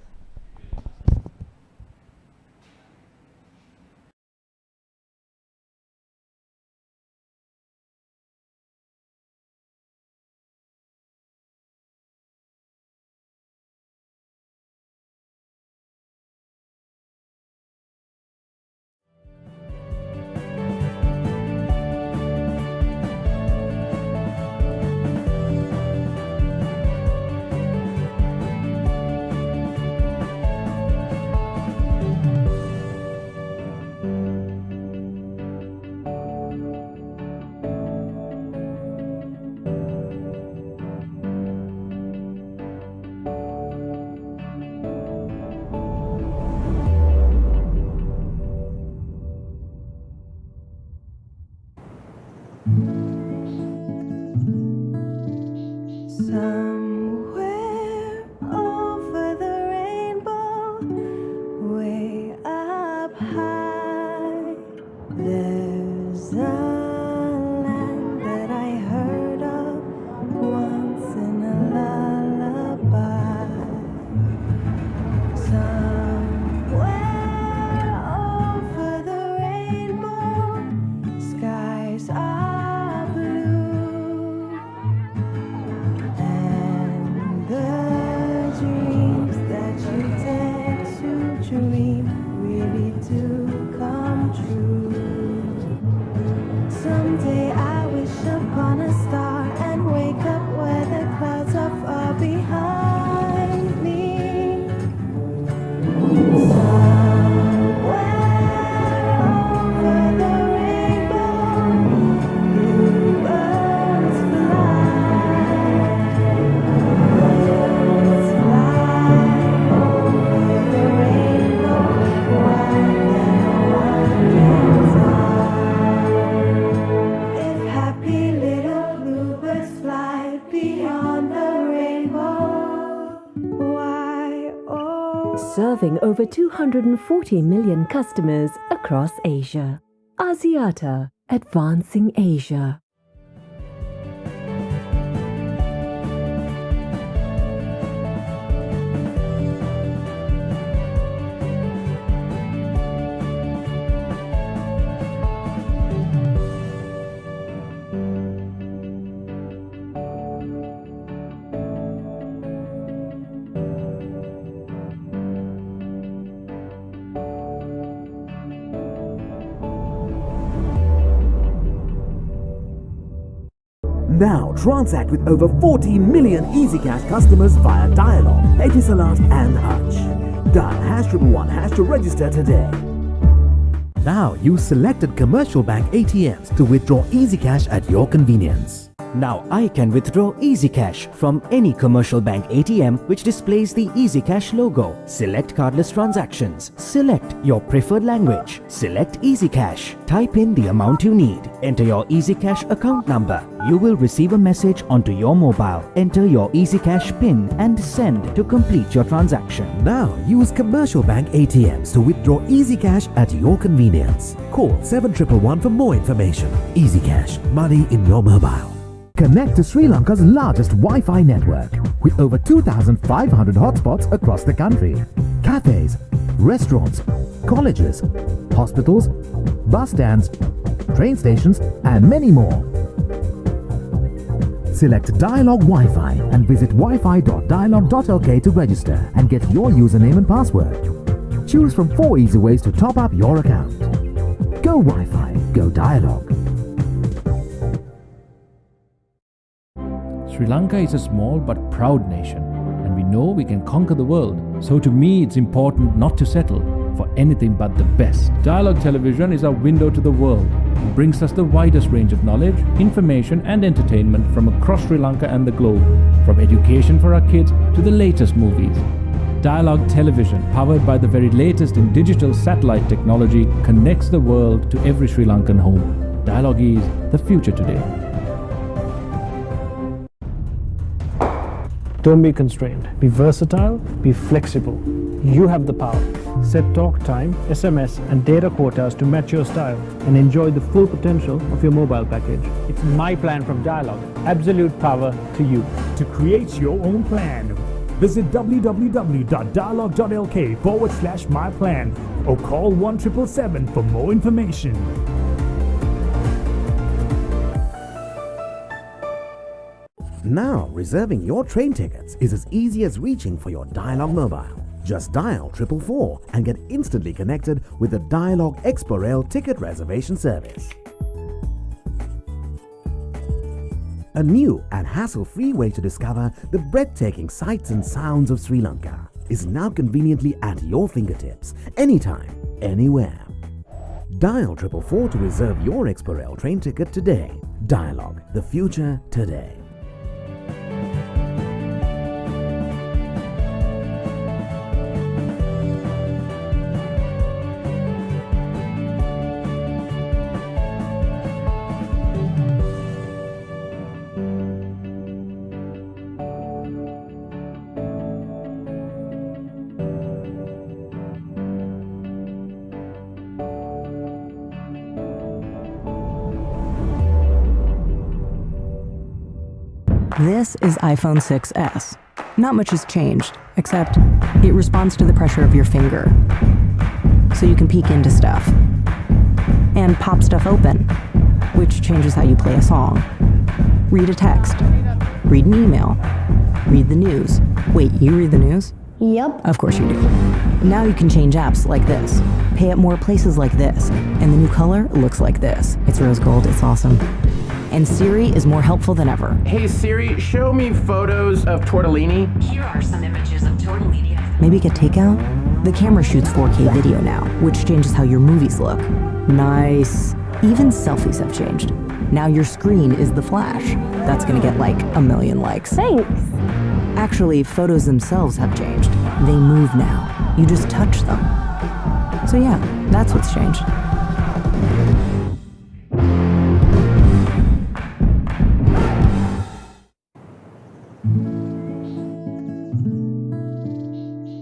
over 240 million customers across Asia. Axiata, advancing Asia. Now transact with over 40 million EasyCash customers via Dialog, Etisalat and Hutch. Dial #111# to register today. Now use selected commercial bank ATMs to withdraw EasyCash at your convenience. Now I can withdraw EasyCash from any commercial bank ATM which displays the EasyCash logo. Select cardless transactions. Select your preferred language. Select EasyCash. Type in the amount you need. Enter your EasyCash account number. You will receive a message onto your mobile. Enter your EasyCash PIN and send to complete your transaction. Now use commercial bank ATMs to withdraw EasyCash at your convenience. Call 7111 for more information. EasyCash, money in your mobile. Connect to Sri Lanka's largest Wi-Fi network with over 2,500 hotspots across the country. Cafes, restaurants, colleges, hospitals, bus stands, train stations and many more. Select Dialog Wi-Fi and visit wifi.dialog.lk to register and get your username and password. Choose from 4 easy ways to top up your account. Go Wi-Fi, go Dialog. Sri Lanka is a small but proud nation, and we know we can conquer the world. So to me, it's important not to settle for anything but the best. Dialog Television is our window to the world. It brings us the widest range of knowledge, information and entertainment from across Sri Lanka and the globe, from education for our kids to the latest movies. Dialog Television, powered by the very latest in digital satellite technology, connects the world to every Sri Lankan home. Dialog is the future today. Don't be constrained. Be versatile, be flexible. You have the power. Set talk time, SMS and data quotas to match your style and enjoy the full potential of your mobile package. It's my plan from Dialog. Absolute power to you. To create your own plan, visit www.dialog.lk/myplan or call 1777 for more information. Now, reserving your train tickets is as easy as reaching for your Dialog mobile. Just dial 444 and get instantly connected with the Dialog Expo Rail ticket reservation service. A new and hassle-free way to discover the breathtaking sights and sounds of Sri Lanka is now conveniently at your fingertips, anytime, anywhere. Dial 444 to reserve your Expo Rail train ticket today. Dialog, the future today. This is iPhone 6s. Not much has changed, except it responds to the pressure of your finger. So you can peek into stuff. And pop stuff open, which changes how you play a song. Read a text. Read an email. Read the news. Wait, you read the news? Yep. Of course you do. Now you can change apps like this, pay at more places like this, and the new color looks like this. It's rose gold, it's awesome. And Siri is more helpful than ever. Hey Siri, show me photos of tortellini. Here are some images of tortellini. Maybe get takeout? The camera shoots 4K video now, which changes how your movies look. Nice. Even selfies have changed. Now your screen is the flash. That's gonna get like 1 million likes. Thanks. Actually, photos themselves have changed. They move now. You just touch them. So yeah, that's what's changed.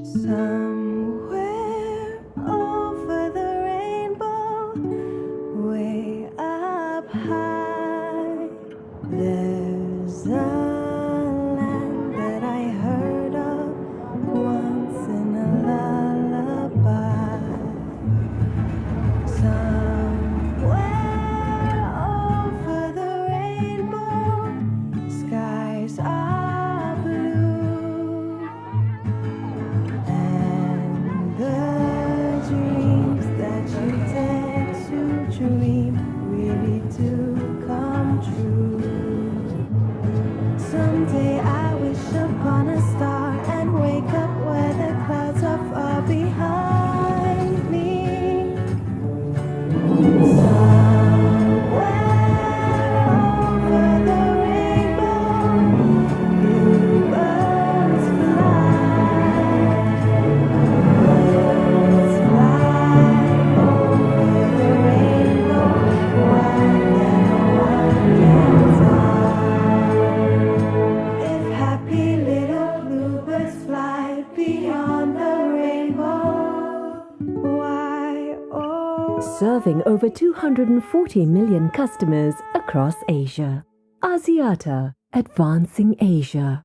Somewhere Serving over 240 million customers across Asia. Axiata, advancing Asia.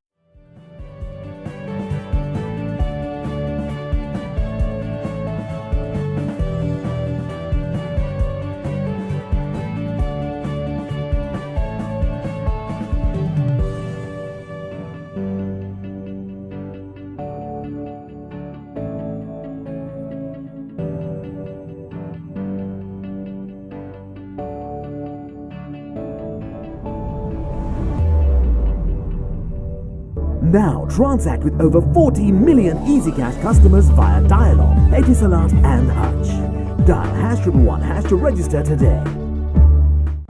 Now transact with over 40 million EasyCash customers via Dialog, Etisalat and Hutch. Dial #111# to register today.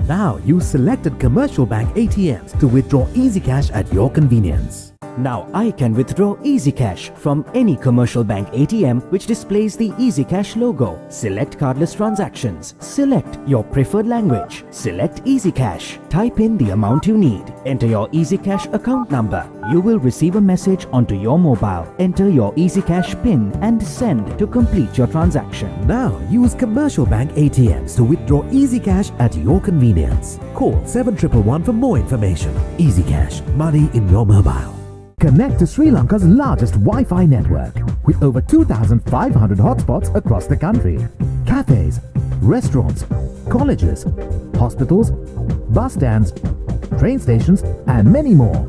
Now use selected commercial bank ATMs to withdraw EasyCash at your convenience. Now I can withdraw EasyCash from any commercial bank ATM which displays the EasyCash logo. Select cardless transactions. Select your preferred language. Select EasyCash. Type in the amount you need. Enter your EasyCash account number. You will receive a message onto your mobile. Enter your EasyCash PIN and send to complete your transaction. Now use commercial bank ATMs to withdraw EasyCash at your convenience. Call 7111 for more information. EasyCash, money in your mobile. Connect to Sri Lanka's largest Wi-Fi network with over 2,500 hotspots across the country. Cafes, restaurants, colleges, hospitals, bus stands, train stations and many more.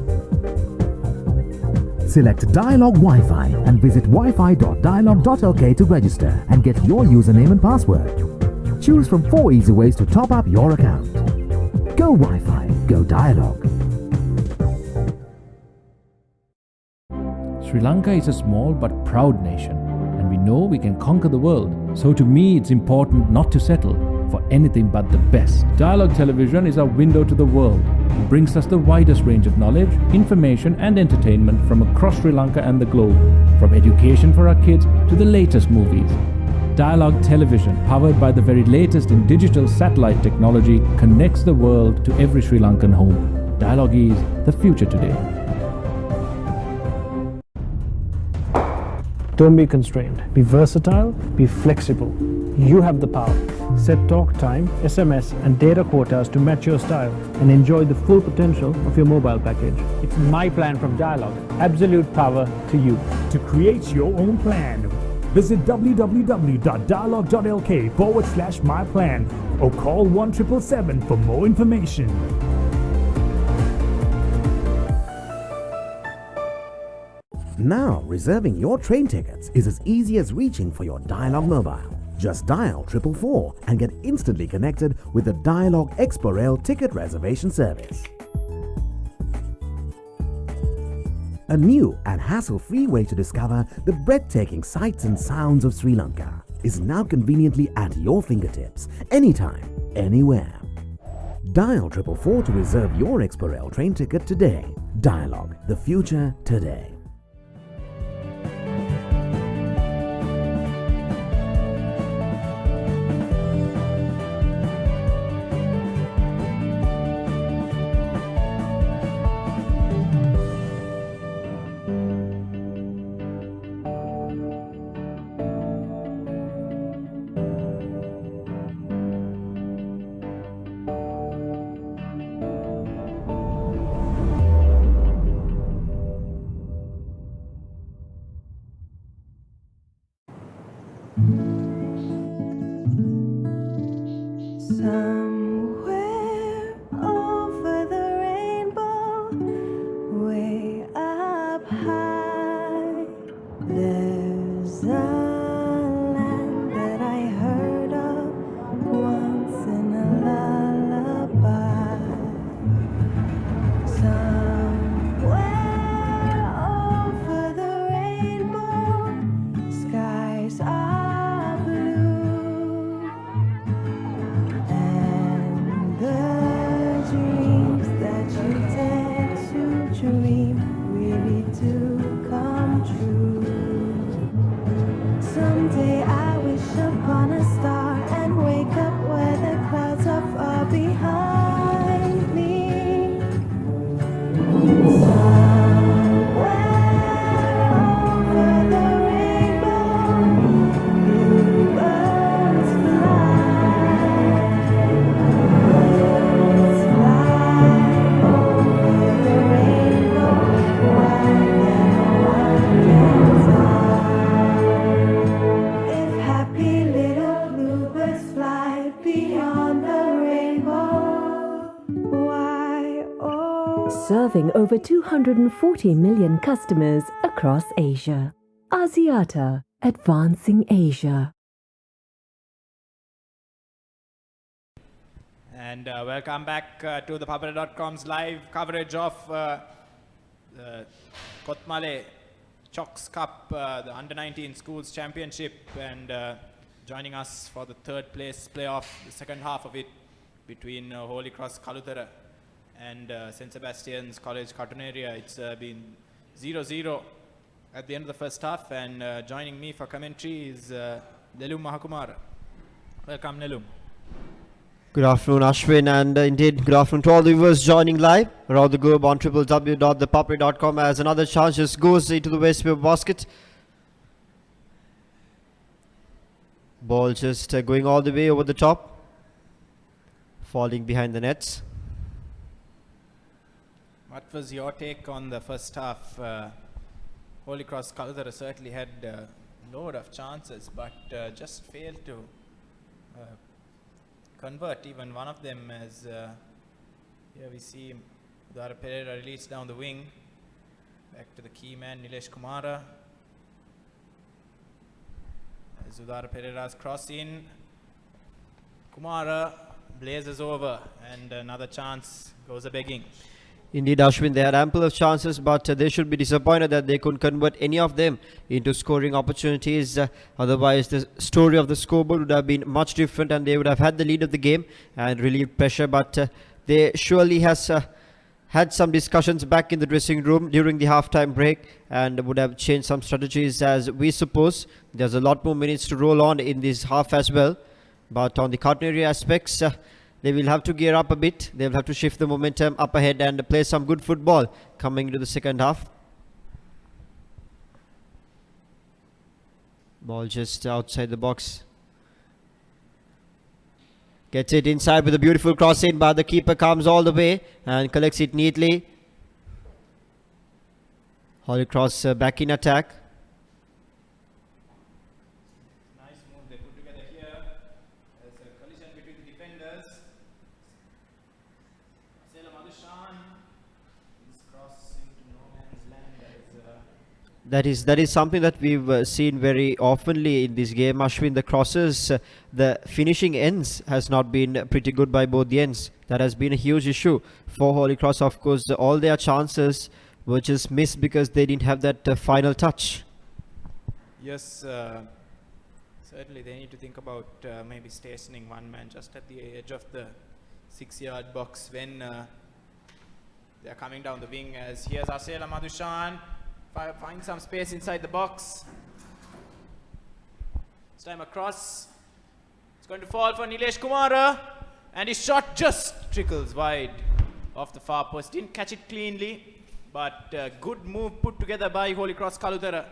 Select Dialog Wi-Fi and visit wifi.dialog.lk to register and get your username and password. Choose from 4 easy ways to top up your account. Go Wi-Fi, go Dialog. Sri Lanka is a small but proud nation, and we know we can conquer the world. So to me, it's important not to settle for anything but the best. Dialogue Television is our window to the world. It brings us the widest range of knowledge, information and entertainment from across Sri Lanka and the globe, from education for our kids to the latest movies. Dialogue Television, powered by the very latest in digital satellite technology, connects the world to every Sri Lankan home. Dialogue is the future today. Don't be constrained. Be versatile, be flexible. You have the power. Set talk time, SMS and data quotas to match your style and enjoy the full potential of your mobile package. It's my plan from Dialog. Absolute power to you. To create your own plan, visit www.dialog.lk/myplan or call 1777 for more information. Now, reserving your train tickets is as easy as reaching for your Dialog mobile. Just dial 444 and get instantly connected with the Dialog Expo Rail ticket reservation service. A new and hassle-free way to discover the breathtaking sights and sounds of Sri Lanka is now conveniently at your fingertips, anytime, anywhere. Dial 444 to reserve your Expo Rail train ticket today. Dialog, the future today. serving over 240 million customers across Asia. Axiata, advancing Asia. And welcome back to ThePapare.com's live coverage of the Kotmale Chocs Cup, the Under-19 Schools Championship, and joining us for the third place playoff, the second half of it, between Holy Cross Kalutara and St. Sebastian's College Cartonaria. It's been 0-0 at the end of the first half, and joining me for commentary is Nelum Mahakumara. Welcome, Nelum. Good afternoon, Ashwin, and indeed good afternoon to all the viewers joining live around the globe on www.thepapare.com as another chance just goes into the waste paper basket. Ball just going all the way over the top, falling behind the nets. What was your take on the first half? Holy Cross Kalutara certainly had a load of chances, but just failed to convert even one of them, as here we see Udara Pereira released down the wing. Back to the key man, Nilesh Kumara. As Udara Pereira's cross in, Kumara blazes over, and another chance goes a-begging. Indeed, Ashwin, they had ample of chances, but they should be disappointed that they couldn't convert any of them into scoring opportunities. Otherwise, the story of the scoreboard would have been much different, and they would have had the lead of the game and relieved pressure. But they surely has had some discussions back in the dressing room during the halftime break and would have changed some strategies, as we suppose there's a lot more minutes to roll on in this half as well. But on the Cartonaria aspects, they will have to gear up a bit. They will have to shift the momentum up ahead and play some good football coming into the second half. Ball just outside the box. Gets it inside with a beautiful cross in, but the keeper comes all the way and collects it neatly. Holy Cross back in attack. Nice move they put together here. There's a collision between the defenders. Asela Madushan is crossing to no man's land. That is something that we've seen very oftenly in this game, Ashwin. The crosses, the finishing ends has not been pretty good by both the ends. That has been a huge issue for Holy Cross. Of course, all their chances were just missed because they didn't have that final touch. Yes, certainly they need to think about maybe stationing one man just at the edge of the 6-yard box when they are coming down the wing. As here's Asela Madushan. Find some space inside the box. This time across. It's going to fall for Nilesh Kumara, and his shot just trickles wide off the far post. Didn't catch it cleanly, but good move put together by Holy Cross Kalutara.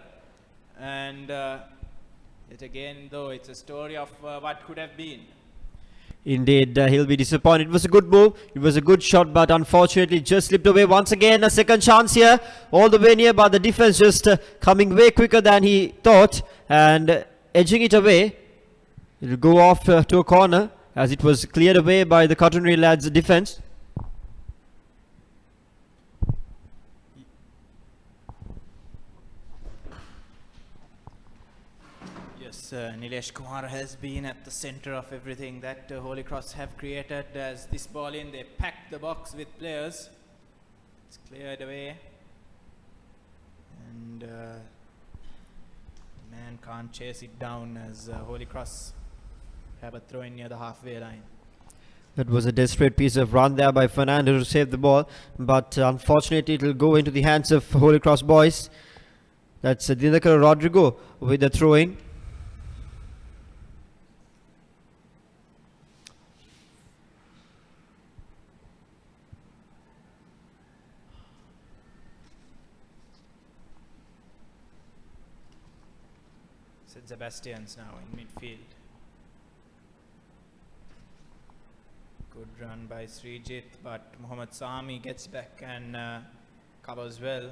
And yet again, though, it's a story of what could have been. Indeed, he'll be disappointed. It was a good move. It was a good shot, but unfortunately just slipped away once again. A second chance here, all the way near, but the defense just coming way quicker than he thought and edging it away. It'll go off to a corner as it was cleared away by the Cartonaria lads' defense. Nilesh Kumar has been at the center of everything that Holy Cross have created. As this ball in, they packed the box with players. It's cleared away, and the man can't chase it down as Holy Cross have a throw in near the halfway line. That was a desperate piece of run there by Fernando to save the ball, but unfortunately it will go into the hands of Holy Cross boys. That's Dinakar Rodrigo with the throw-in. St.Sebastian's now in midfield. Good run by Srijit, but Mohammad Sami gets back and covers well.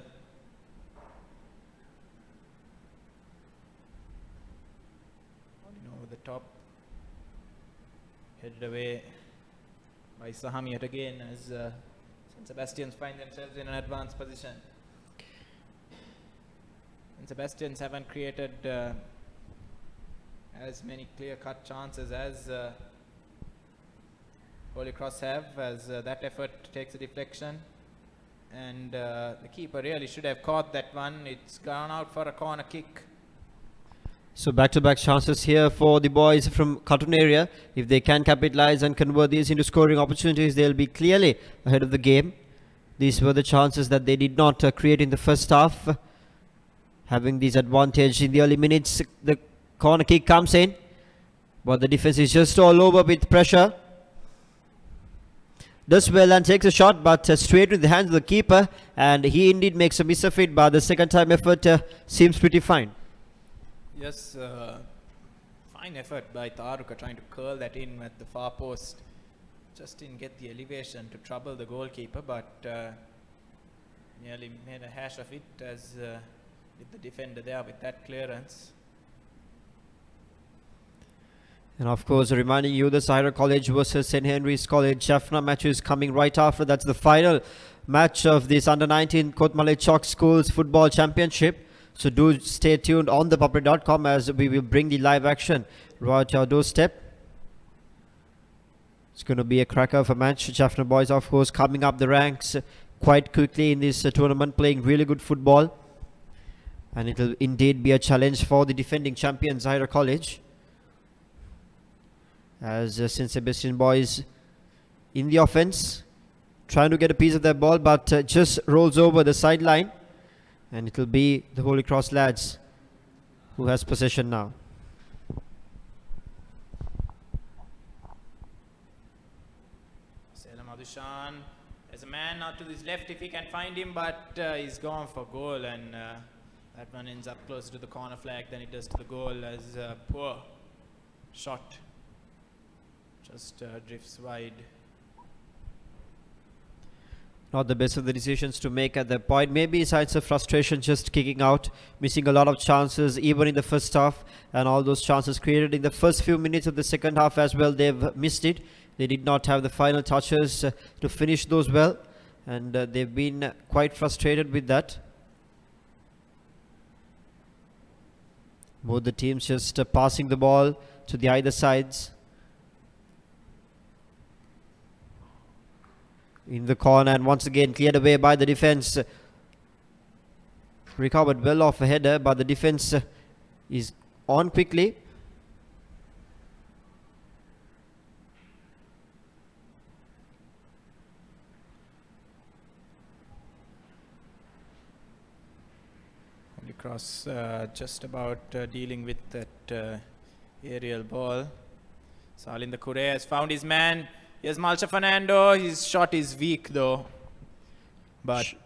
Over the top, headed away by Sahami yet again as St. Sebastians find themselves in an advanced position. St. Sebastians haven't created as many clear-cut chances as Holy Cross have, as that effort takes a deflection. And the keeper really should have caught that one. It's gone out for a corner kick. So back-to-back chances here for the boys from Cartoon area. If they can capitalize and convert these into scoring opportunities, they'll be clearly ahead of the game. These were the chances that they did not create in the first half. Having this advantage in the early minutes, the corner kick comes in, but the defense is just all over with pressure. Does well and takes a shot, but straight to the hands of the keeper, and he indeed makes a miss of it, but the second time effort seems pretty fine. Yes, fine effort by Taruka trying to curl that in at the far post. Just didn't get the elevation to trouble the goalkeeper, but nearly made a hash of it, as with the defender there with that clearance. And of course, reminding you the Sahara College versus St. Henry's College Jaffna match is coming right after. That's the final match of this Under-19 Kotmale Chalk Schools Football Championship. So do stay tuned on ThePapare.com, as we will bring the live action right to your doorstep. It's going to be a cracker of a match. Jaffna boys, of course, coming up the ranks quite quickly in this tournament, playing really good football. And it will indeed be a challenge for the defending champion Sahara College, as St. Sebastian boys in the offense, trying to get a piece of their ball, but just rolls over the sideline. And it will be the Holy Cross lads who has possession now. Selam Adushan. There's a man now to his left if he can find him, but he's gone for goal, and that one ends up closer to the corner flag than it does to the goal, as a poor shot just drifts wide. Not the best of the decisions to make at that point. Maybe signs of frustration, just kicking out, missing a lot of chances even in the first half, and all those chances created in the first few minutes of the second half as well, they've missed it. They did not have the final touches to finish those well, and they've been quite frustrated with that. Both the teams just passing the ball to the either sides. In the corner, and once again cleared away by the defense. Recovered well off a header, but the defense is on quickly. Holy Cross just about dealing with that aerial ball. Salinda Kure has found his man. Here's Malcha Fernando. His shot is weak though. But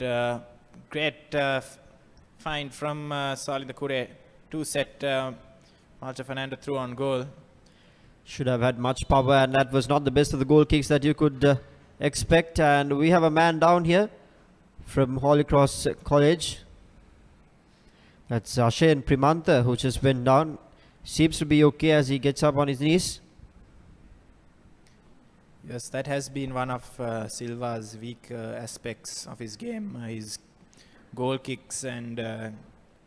great find from Salinda Kure to set Malcha Fernando through on goal. Should have had much power, and that was not the best of the goal kicks that you could expect. And we have a man down here from Holy Cross College. That's Ashen Primantha, who just went down. Seems to be okay as he gets up on his knees. Yes, that has been one of Silva's weak aspects of his game. His goal kicks and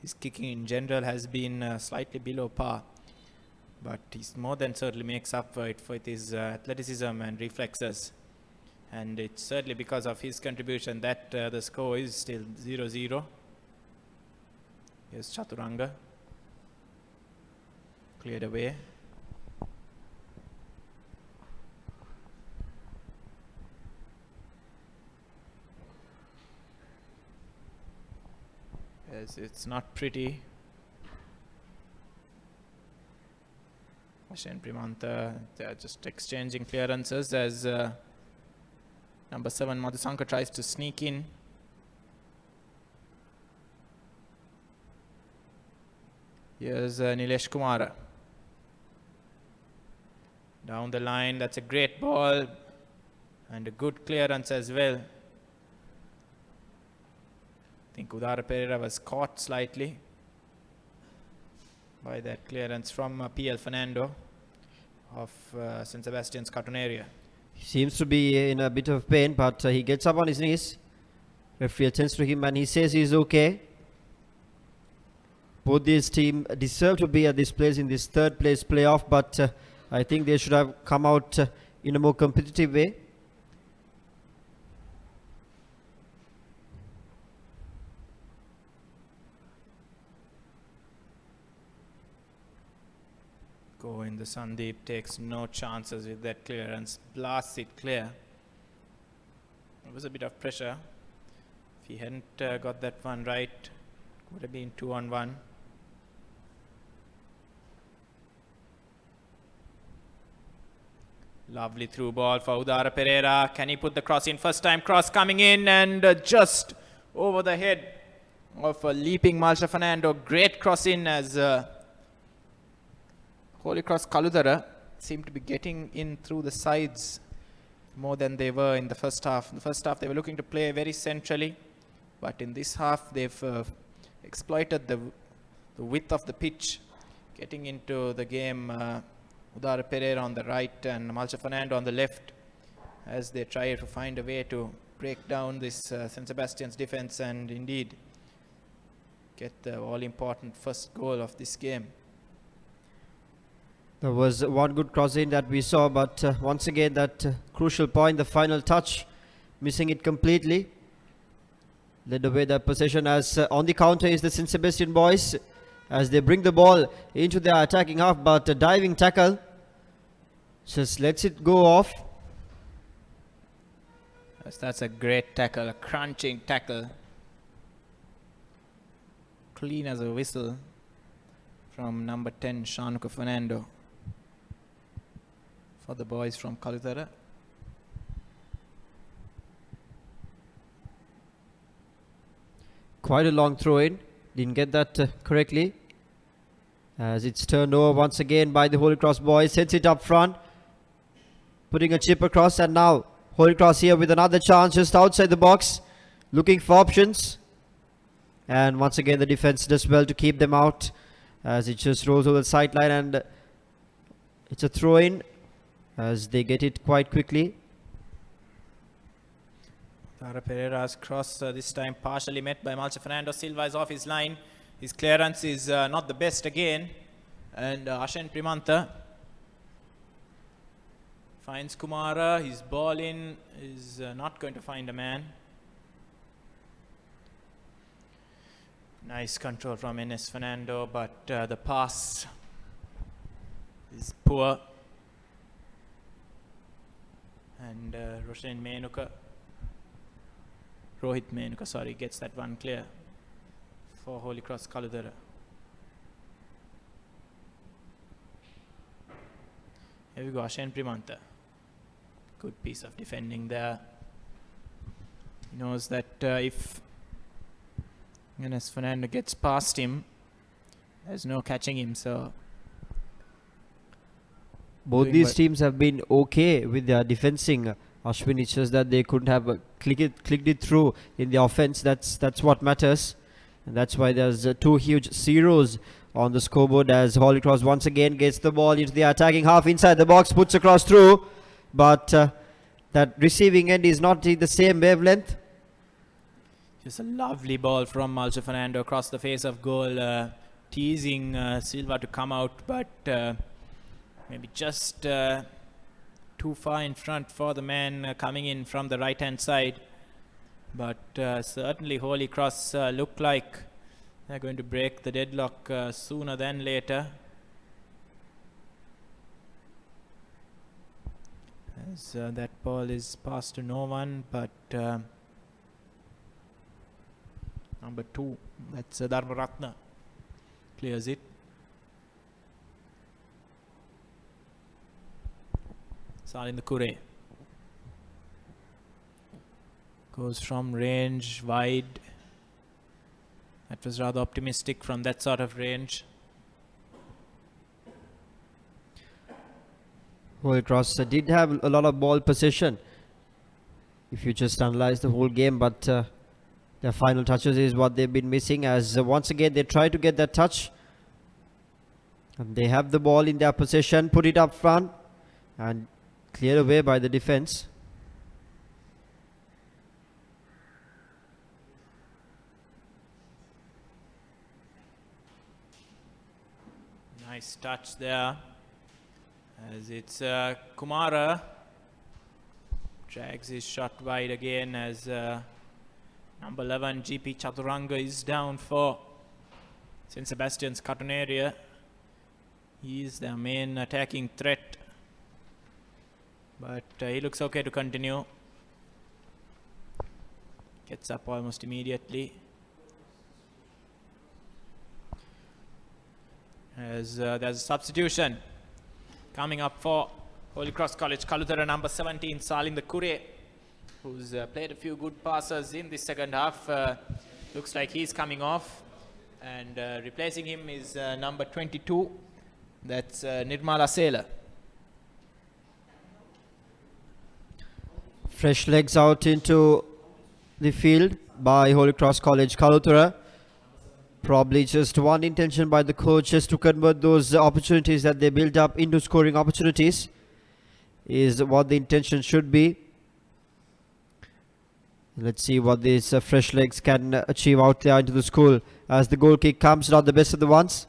his kicking in general has been slightly below par. But he more than certainly makes up for it with his athleticism and reflexes. And it's certainly because of his contribution that the score is still 0-0. Here's Chaturanga. Cleared away. Yes, it's not pretty. Ashen Primantha, they are just exchanging clearances as number 7 Madhusanka tries to sneak in. Here's Nilesh Kumara. Down the line, that's a great ball and a good clearance as well. I think Udara Pereira was caught slightly by that clearance from PL Fernando of St. Sebastian's Cartoon area. He seems to be in a bit of pain, but he gets up on his knees. Referee attends to him and he says he's okay. Both these teams deserve to be at this place in this third place playoff, but I think they should have come out in a more competitive way. Govind Sandeep takes no chances with that clearance, blasts it clear. It was a bit of pressure. If he hadn't got that one right, it would have been 2-on-1. Lovely through ball for Udara Pereira. Can he put the cross in? First time cross coming in and just over the head of a leaping Malta Fernando. Great cross in as Holy Cross Kaludara seemed to be getting in through the sides more than they were in the first half. In the first half they were looking to play very centrally, but in this half they've exploited the width of the pitch, getting into the game. Udara Pereira on the right and Malta Fernando on the left as they try to find a way to break down this St. Sebastian's defense and indeed get the all-important first goal of this game. There was one good crossing that we saw, but once again that crucial point, the final touch, missing it completely. Led away the possession as on the counter is the St. Sebastian boys as they bring the ball into their attacking half, but a diving tackle just lets it go off. Yes, that's a great tackle, a crunching tackle. Clean as a whistle from number 10, Shanuka Fernando, for the boys from Kalutara. Quite a long throw in, didn't get that correctly, as it's turned over once again by the Holy Cross boys. Sends it up front, putting a chip across, and now Holy Cross here with another chance just outside the box, looking for options, and once again the defense does well to keep them out as it just rolls over the sideline, and it's a throw in as they get it quite quickly. Tara Pereira's cross this time partially met by Malta Fernando. Silva is off his line. His clearance is not the best again. And Ashen Primanta finds Kumara. His ball in is not going to find a man. Nice control from NS Fernando, but the pass is poor. And Rohit Menuka, sorry, gets that one clear for Holy Cross Kaludara. Here we go, Ashen Primanta. Good piece of defending there. He knows that if NS Fernando gets past him, there's no catching him, so both these teams have been okay with their defensing. Ashwin, it's just that they couldn't have clicked it through in the offense. That's what matters, and that's why there's two huge zeros on the scoreboard as Holy Cross once again gets the ball into the attacking half inside the box, puts across through, but that receiving end is not in the same wavelength. Just a lovely ball from Malta Fernando across the face of goal, teasing Silva to come out, but maybe just too far in front for the man coming in from the right hand side. But certainly Holy Cross look like they're going to break the deadlock sooner than later, as that ball is passed to no one but number 2, that's Dharmaratna, clears it. Salind Kure goes from range wide. That was rather optimistic from that sort of range. Holy Cross did have a lot of ball possession if you just analyze the whole game, but their final touches is what they've been missing, as once again they try to get that touch and they have the ball in their possession, put it up front, and Cleared away by the defense. Nice touch there. As it's Kumara drags his shot wide again as number 11 GP Chaturanga is down for St. Sebastian's Cotton area. He is their main attacking threat, but he looks okay to continue. Gets up almost immediately. As there's a substitution coming up for Holy Cross College Kalutara, number 17 Salinda Kure, who's played a few good passes in the second half. Looks like he's coming off, and replacing him is number 22, that's Nirmala Sela. Fresh legs out into the field by Holy Cross College Kalutara. Probably just one intention by the coach, just to convert those opportunities that they build up into scoring opportunities, is what the intention should be. Let's see what these fresh legs can achieve out there into the school. As the goal kick comes, not the best of the ones.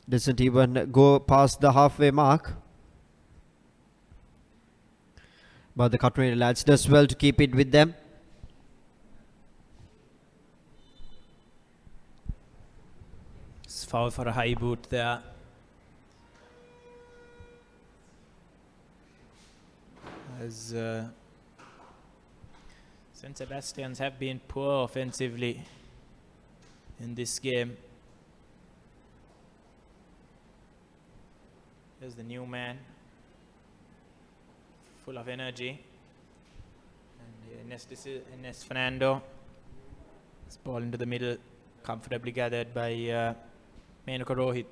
Doesn't even go past the halfway mark. But the Cotton lads does well to keep it with them. Foul for a high boot there. As St. Sebastians have been poor offensively in this game. Here's the new man, full of energy. And Ines Fernando. This ball into the middle, comfortably gathered by Menuka Rohit.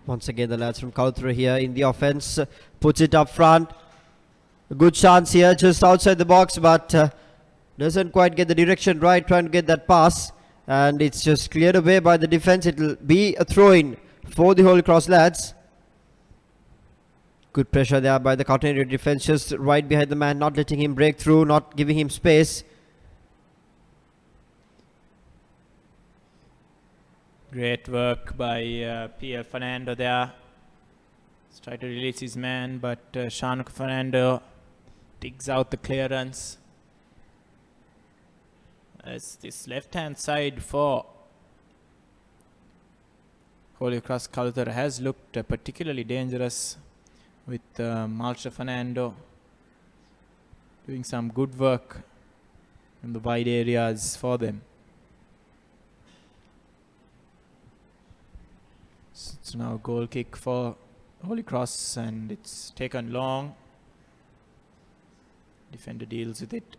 Once again, the lads from Kalutara here in the offense. Puts it up front. A good chance here, just outside the box, but doesn't quite get the direction right, trying to get that pass. And it's just cleared away by the defense. It will be a throw-in for the Holy Cross lads. Good pressure there by the Cotton area defense, just right behind the man, not letting him break through, not giving him space. Great work by P.L. Fernando there. He's tried to release his man, but Shanuk Fernando digs out the clearance. As this left-hand side for Holy Cross Kalutara has looked particularly dangerous, with Malcha Fernando doing some good work in the wide areas for them. It's now a goal kick for Holy Cross, and it's taken long. Defender deals with it,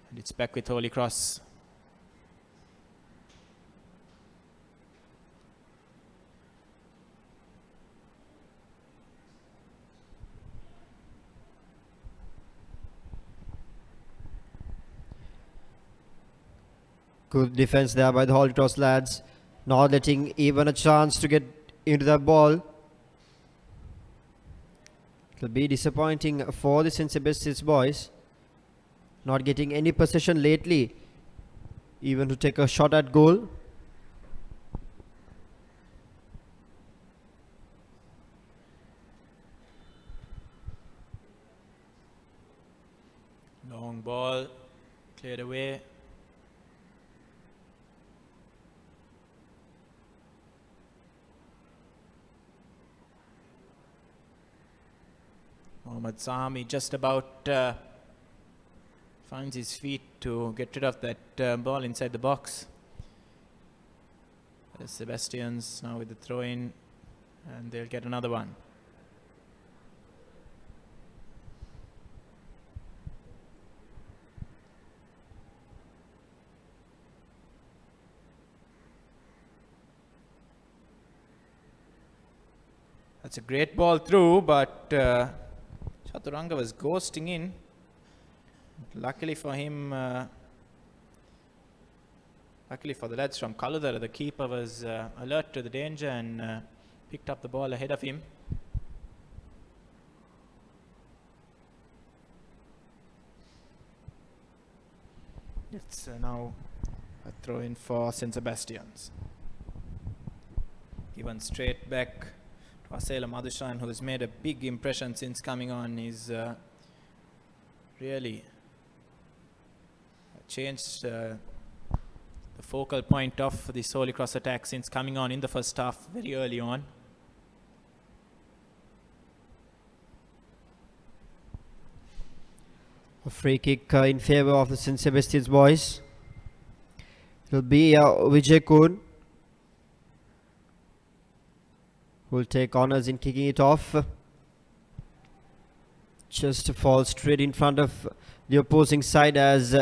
and it's back with Holy Cross. Good defense there by the Holy Cross lads, not letting even a chance to get into that ball. It'll be disappointing for the St. Sebastian's boys, not getting any possession lately, even to take a shot at goal. Long ball, cleared away. Mohammad Sami just about finds his feet to get rid of that ball inside the box. Sebastians now with the throw-in, and they'll get another one. That's a great ball through, but Chaturanga was ghosting in. Luckily for him, luckily for the lads from Kaludara, the keeper was alert to the danger and picked up the ball ahead of him. It's now a throw in for St. Sebastian's. Given straight back to Asela Madhushan, who has made a big impression since coming on. He's really changed the focal point of this Holy Cross attack since coming on in the first half very early on. A free kick in favor of the St. Sebastian's boys. It'll be Vijay Kun who will take honours in kicking it off. Just fall straight in front of the opposing side as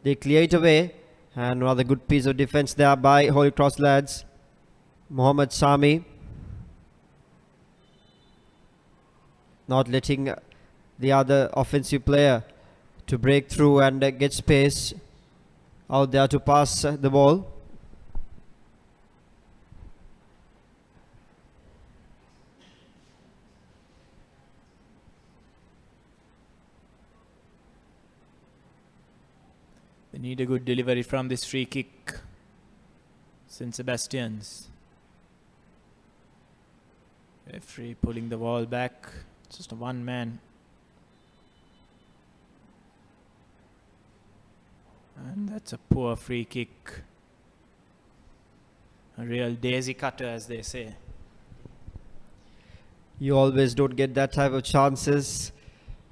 they clear it away. And another good piece of defence there by Holy Cross lads. Mohammed Sami not letting the other offensive player to break through and get space out there to pass the ball. They need a good delivery from this free kick. St. Sebastian's. Referee pulling the ball back. Just a one man. And that's a poor free kick. A real daisy cutter, as they say. You always don't get that type of chances.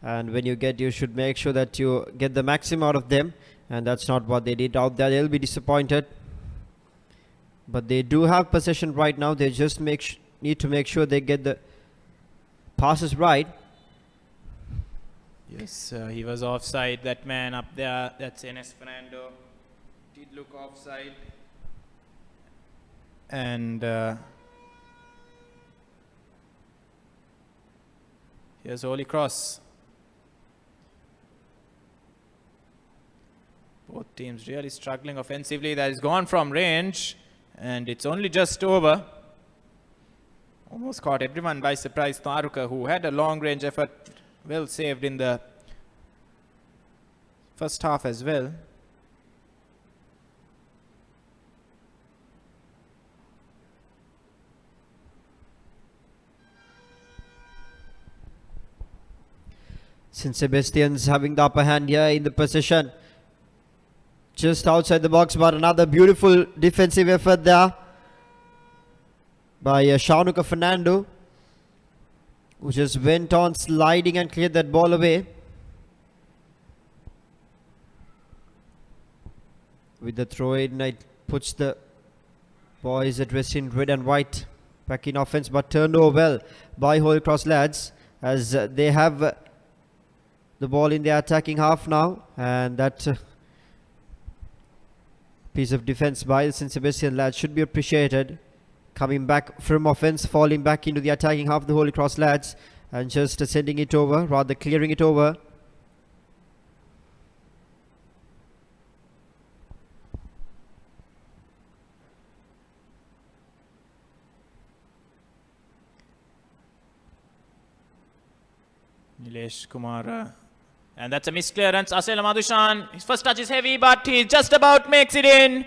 And when you get, you should make sure that you get the maximum out of them. And that's not what they did out there. They'll be disappointed. But they do have possession right now. They just need to make sure they get the passes right. Yes, he was offside. That man up there, that's Enes Fernando, did look offside. And here's Holy Cross. Both teams really struggling offensively. That is gone from range, and it's only just over. Almost caught everyone by surprise. Taruka, who had a long range effort, well saved in the first half as well. St. Sebastian's having the upper hand here in the possession. Just outside the box, but another beautiful defensive effort there by Shaunuka Fernando, who just went on sliding and cleared that ball away. With the throw in, it puts the boys dressed in red and white back in offense, but turned over well by Holy Cross lads as they have the ball in their attacking half now. And that piece of defense by the St. Sebastian lads should be appreciated. Coming back from offense, falling back into the attacking half of the Holy Cross lads and just sending it over, rather clearing it over. Nilesh Kumar. And that's a misclearance. Asela Madhushan, his first touch is heavy, but he just about makes it in.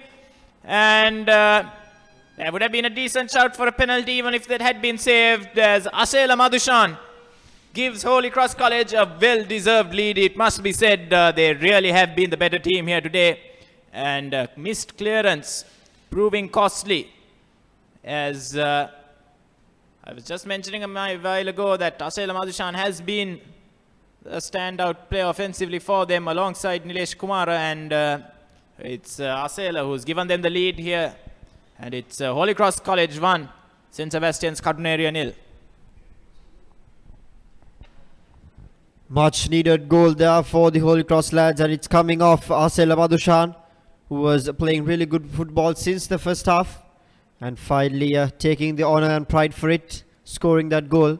And there would have been a decent shout for a penalty even if that had been saved, as Asela Madhushan gives Holy Cross College a well-deserved lead. It must be said they really have been the better team here today. And missed clearance proving costly, as I was just mentioning a while ago that Asela Madhushan has been a standout player offensively for them alongside Nilesh Kumara, and it's Asela who's given them the lead here. And it's Holy Cross College 1, St. Sebastian's Karuneria 0. Much needed goal there for the Holy Cross lads, and it's coming off Asela Madhushan, who was playing really good football since the first half, and finally taking the honor and pride for it. scoring that goal.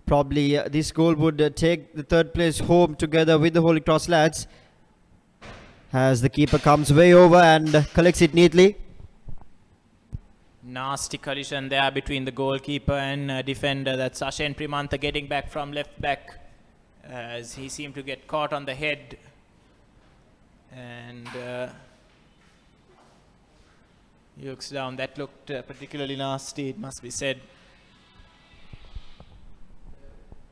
Probably this goal would take the third place home together with the Holy Cross lads, as the keeper comes way over and collects it neatly. Nasty collision there between the goalkeeper and defender. That's Sashen Primantha getting back from left back, as he seemed to get caught on the head. And he looks down. That looked particularly nasty, it must be said.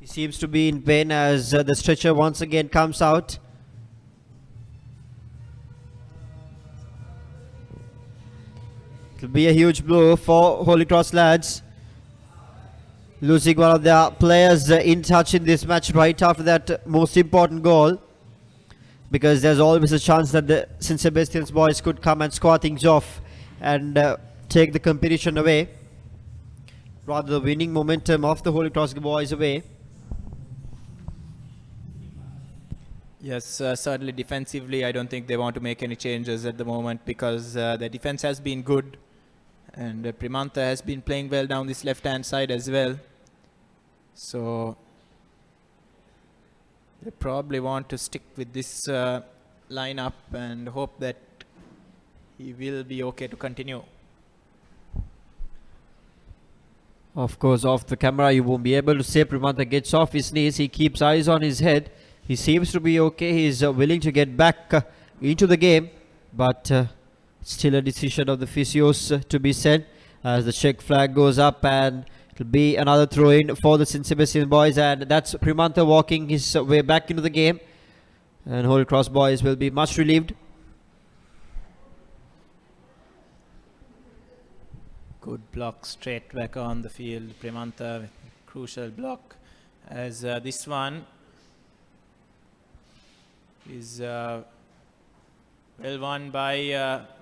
He seems to be in pain as the stretcher once again comes out. It'll be a huge blow for Holy Cross lads, losing one of their players in touch in this match right after that most important goal, because there's always a chance that the St. Sebastian's boys could come and score things off and take the competition away, rather the winning momentum of the Holy Cross boys away. Yes, certainly defensively, I don't think they want to make any changes at the moment, because their defense has been good, and Primantha has been playing well down this left-hand side as well. So they probably want to stick with this lineup and hope that he will be okay to continue. Of course, off the camera you won't be able to say Primantha gets off his knees. He keeps eyes on his head. He seems to be okay. He's willing to get back into the game, but still a decision of the physios to be sent, as the check flag goes up, and it'll be another throw-in for the St. Sebastian boys, and that's Primantha walking his way back into the game, and Holy Cross boys will be much relieved. Good block straight back on the field. Primantha with crucial block, as this one is well won by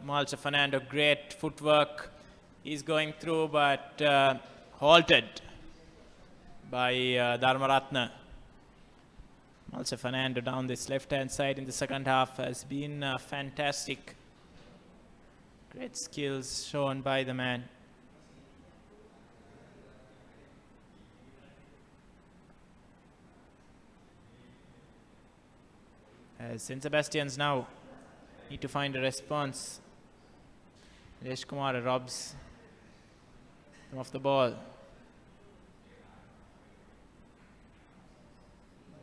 Malcha Fernando. Great footwork. He's going through, but halted by Dharmaratna. Malcha Fernando down this left-hand side in the second half has been fantastic. Great skills shown by the man. As St. Sebastian's now need to find a response. Resh Kumar robs them off the ball.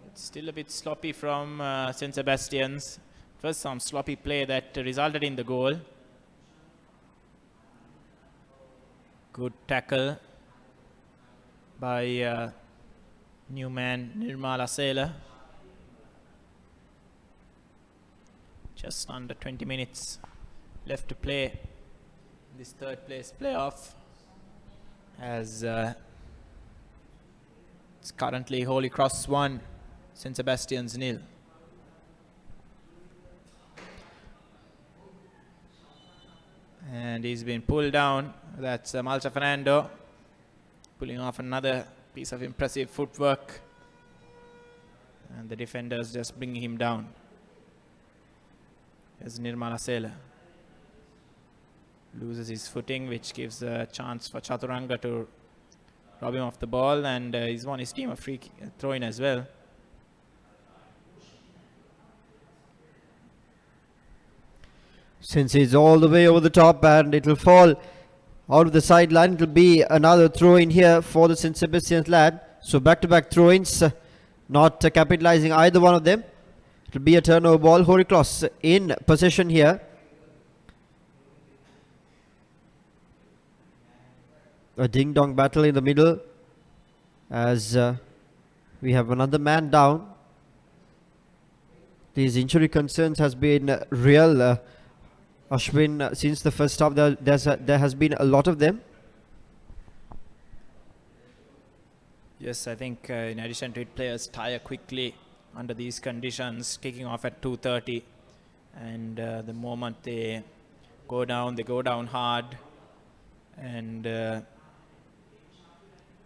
It's still a bit sloppy from St. Sebastian's. It was some sloppy play that resulted in the goal. Good tackle by new man Nirmala Sela. Just under 20 minutes left to play this third place playoff, as it's currently Holy Cross 1, St. Sebastian's 0. And he's been pulled down. That's Malcha Fernando pulling off another piece of impressive footwork, and the defenders just bringing him down. As Nirmala Sela loses his footing, which gives a chance for Chaturanga to rob him off the ball, and he's won his team a free throw-in as well. Since he's all the way over the top and it will fall out of the sideline, it will be another throw-in here for the St. Sebastian's lad. So back-to-back throw-ins, not capitalizing either one of them. It will be a turnover ball. Holy Cross in possession here. A ding-dong battle in the middle, as we have another man down. These injury concerns has been real, Ashwin, since the first half. There has been a lot of them. Yes, I think in addition to it, players tire quickly under these conditions, kicking off at 2:30, and the moment they go down hard, and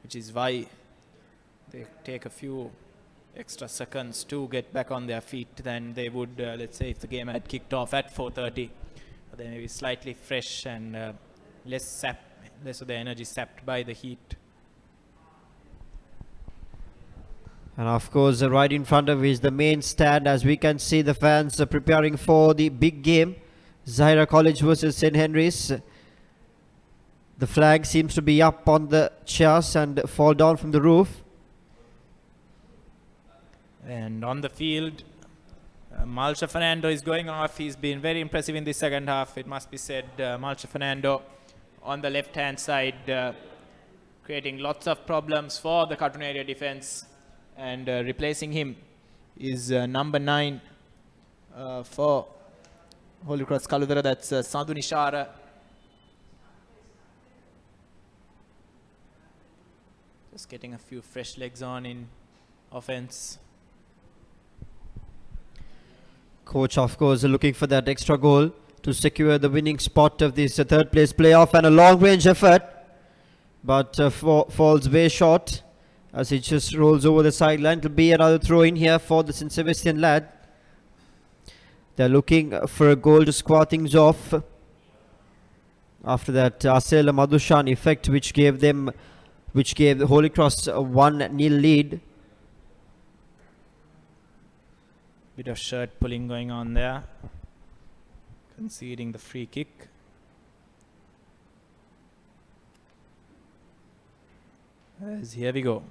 which is why they take a few extra seconds to get back on their feet than they would, let's say, if the game had kicked off at 4:30. They may be slightly fresh and less of their energy sapped by the heat. And of course, right in front of is the main stand. As we can see, the fans are preparing for the big game, Zahira College versus St. Henry's. The flag seems to be up on the chairs and fall down from the roof. And on the field, Malcha Fernando is going off. He's been very impressive in the second half, it must be said. Malcha Fernando on the left-hand side, creating lots of problems for the cartoon area defense. And replacing him is number 9 for Holy Cross Kaludara, that's Sadhu Nishara. Just getting a few fresh legs on in offense. Coach, of course, looking for that extra goal to secure the winning spot of this third place playoff, and a long range effort, but falls way short as it just rolls over the sideline. It will be another throw in here for the St. Sebastian lad. They're looking for a goal to square things off after that Asela Madhushan effect, which gave the Holy Cross a 1-0 lead. Bit of shirt pulling going on there, conceding the free kick. As here we go.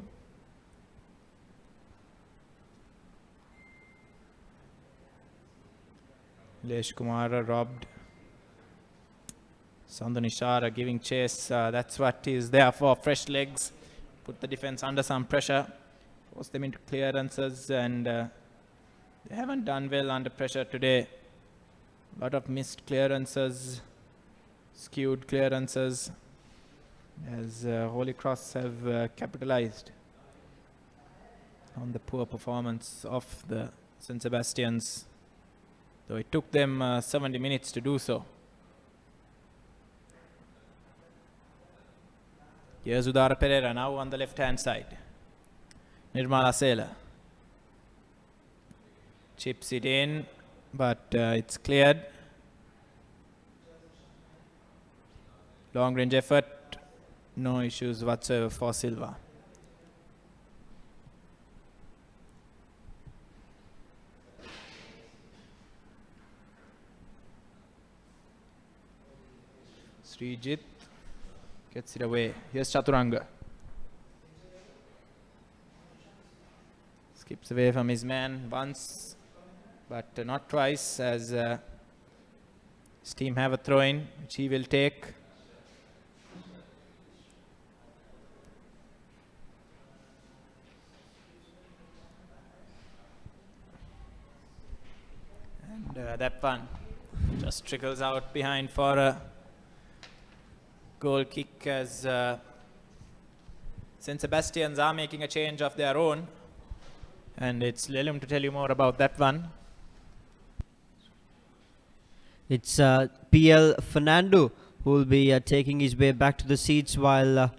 Lesh Kumara robbed. Sandhu Nishara giving chase. That's what is there for, fresh legs. Put the defense under some pressure. Force them into clearances, and they haven't done well under pressure today. A lot of missed clearances, skewed clearances, as Holy Cross have capitalized on the poor performance of the St. Sebastians, though it took them 70 minutes to do so. Here's Udara Pereira now on the left-hand side. Nirmala Sela chips it in, but it's cleared. Long range effort, no issues whatsoever for Silva. Srijit gets it away. Here's Chaturanga. Skips away from his man once, but not twice, as his team have a throw-in, which he will take. And that one just trickles out behind for a goal kick, as St. Sebastians are making a change of their own. And it's Lelum to tell you more about that one. It's PL Fernando who will be taking his way back to the seats, while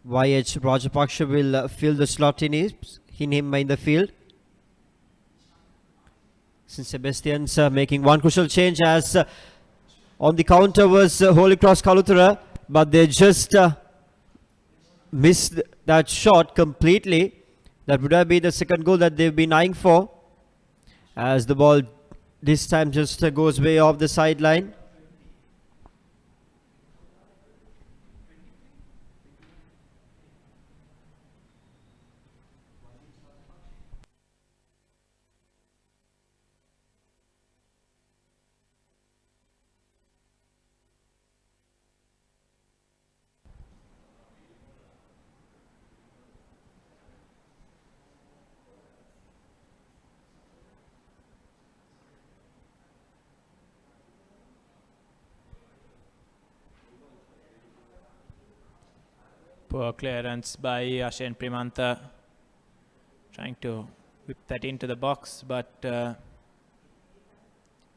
YH Rajapaksha will fill the slot in him in the field. St. Sebastian's making one crucial change, as on the counter was Holy Cross Kalutara, but they just missed that shot completely. That would have been the second goal that they've been eyeing for, as the ball this time just goes way off the sideline. Poor clearance by Ashen Primanta, trying to whip that into the box, but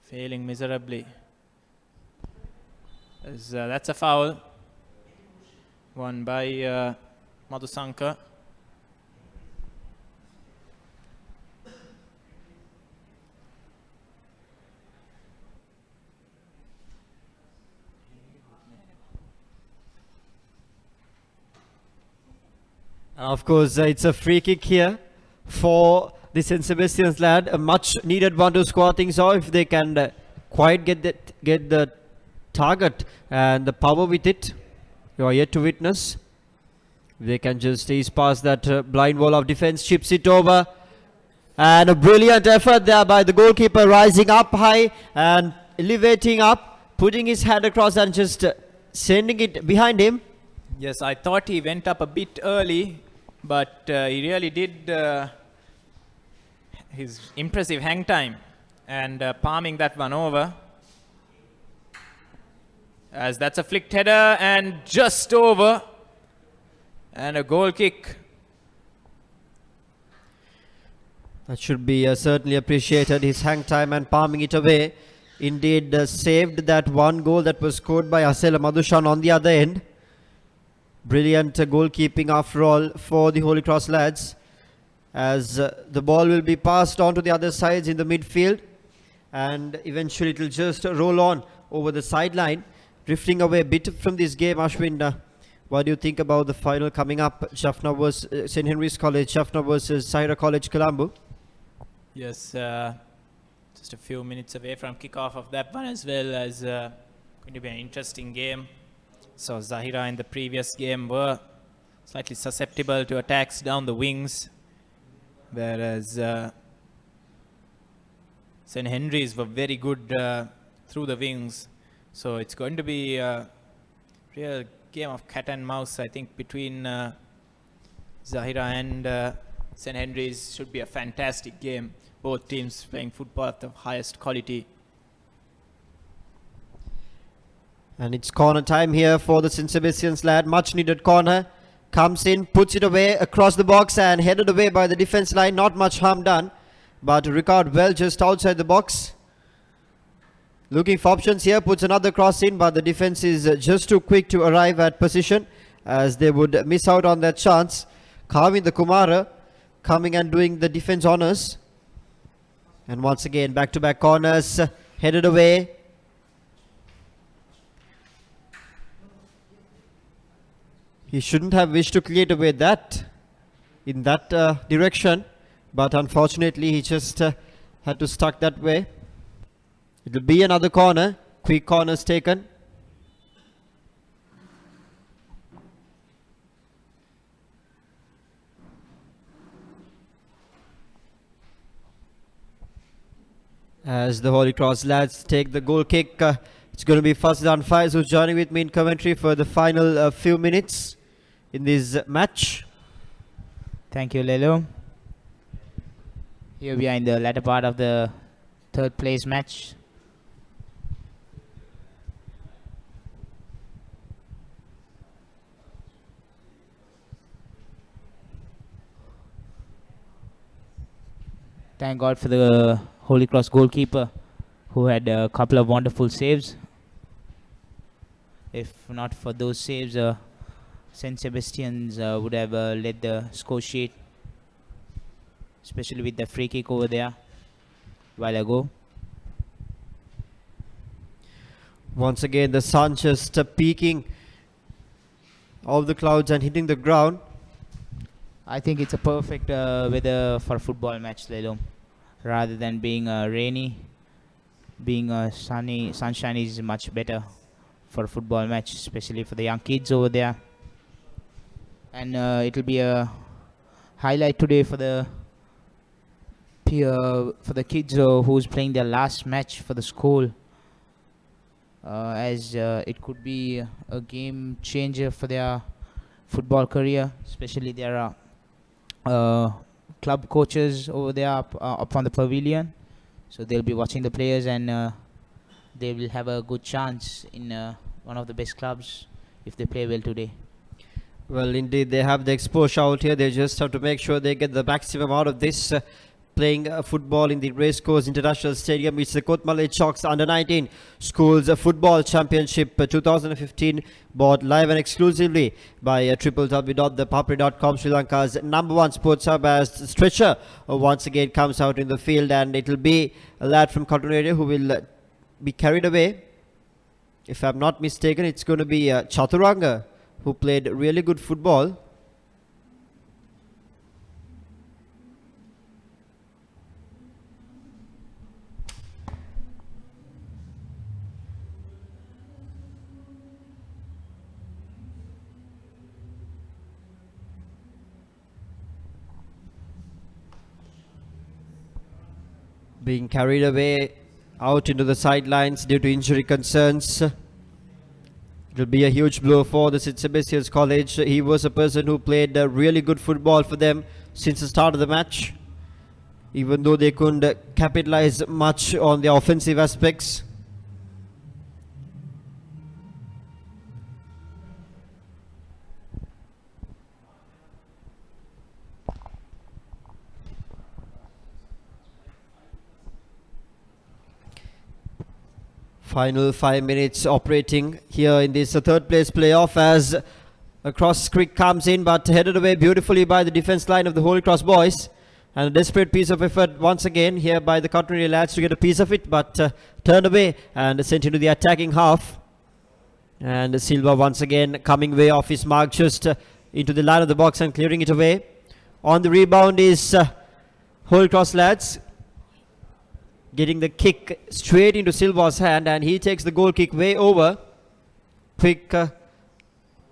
failing miserably. As, that's a foul, won by Madhusankar. And of course, it's a free kick here for the St. Sebastian's lad. A much needed one to score things off if they can quite get the target and the power with it. You are yet to witness. They can just ease past that blind wall of defense, chips it over. And a brilliant effort there by the goalkeeper, rising up high and elevating up, putting his hand across and just sending it behind him. Yes, I thought he went up a bit early, but he really did his impressive hang time and palming that one over. As that's a flicked header and just over. And a goal kick. That should be certainly appreciated, his hang time and palming it away. Indeed saved that one goal that was scored by Asela Madhushan on the other end. Brilliant goalkeeping after all for the Holy Cross lads. As the ball will be passed on to the other sides in the midfield. And eventually it will just roll on over the sideline. Drifting away a bit from this game, Ashwin. What do you think about the final coming up? Jaffna versus St. Henry's College, Jaffna versus Sahira College, Colombo. Yes, just a few minutes away from kickoff of that one as well, as going to be an interesting game. So Zahira in the previous game were slightly susceptible to attacks down the wings, whereas St. Henry's were very good through the wings. So it's going to be a real game of cat and mouse, I think, between Zahira and St. Henry's. Should be a fantastic game. Both teams playing football of the highest quality. And it's corner time here for the St. Sebastian's lad. Much needed corner. Comes in, puts it away across the box and headed away by the defense line. Not much harm done. But Ricard well just outside the box. Looking for options here, puts another cross in, but the defense is just too quick to arrive at position, as they would miss out on that chance. Kavin the Kumara coming and doing the defense honors. And once again, back-to-back corners, headed away. He shouldn't have wished to clear away that in that direction, but unfortunately he just had to stuck that way. It will be another corner. Quick corners taken. As the Holy Cross lads take the goal kick, it's going to be Fazlan Faiz who's joining with me in commentary for the final few minutes in this match. Thank you, Lelo. Here we are in the latter part of the third place match. Thank God for the Holy Cross goalkeeper, who had a couple of wonderful saves. If not for those saves, St. Sebastian's would have led the score sheet, especially with the free kick over there a while ago. Once again, the sun just peeking off the clouds and hitting the ground. I think it's a perfect weather for a football match, Lelo. Rather than being rainy, being sunny, sunshine is much better for a football match, especially for the young kids over there. And it'll be a highlight today for the kids who's playing their last match for the school, as it could be a game changer for their football career, especially their club coaches over there up on the pavilion. So they'll be watching the players, and they will have a good chance in one of the best clubs if they play well today. Well, indeed, they have the exposure out here. They just have to make sure they get the maximum out of this. Playing football in the Racecourse International Stadium. It's the Kotmale Chalks Under-19 Schools Football Championship 2015, bought live and exclusively by www.thepapare.com, Sri Lanka's #1 sports hub, as Stretcher once again comes out in the field, and it will be a lad from Cotton area who will be carried away. If I'm not mistaken, it's going to be Chaturanga, who played really good football. being carried away out into the sidelines due to injury concerns. It will be a huge blow for the St. Sebastian's College. He was a person who played really good football for them since the start of the match, even though they couldn't capitalize much on the offensive aspects. Final 5 minutes operating here in this third place playoff as a cross kick comes in, but headed away beautifully by the defense line of the Holy Cross boys. And a desperate piece of effort once again here by the Cottonary lads to get a piece of it, but turned away and sent into the attacking half. And Silva once again coming way off his mark, just into the line of the box and clearing it away. On the rebound is Holy Cross lads, getting the kick straight into Silva's hand, and he takes the goal kick way over. Quick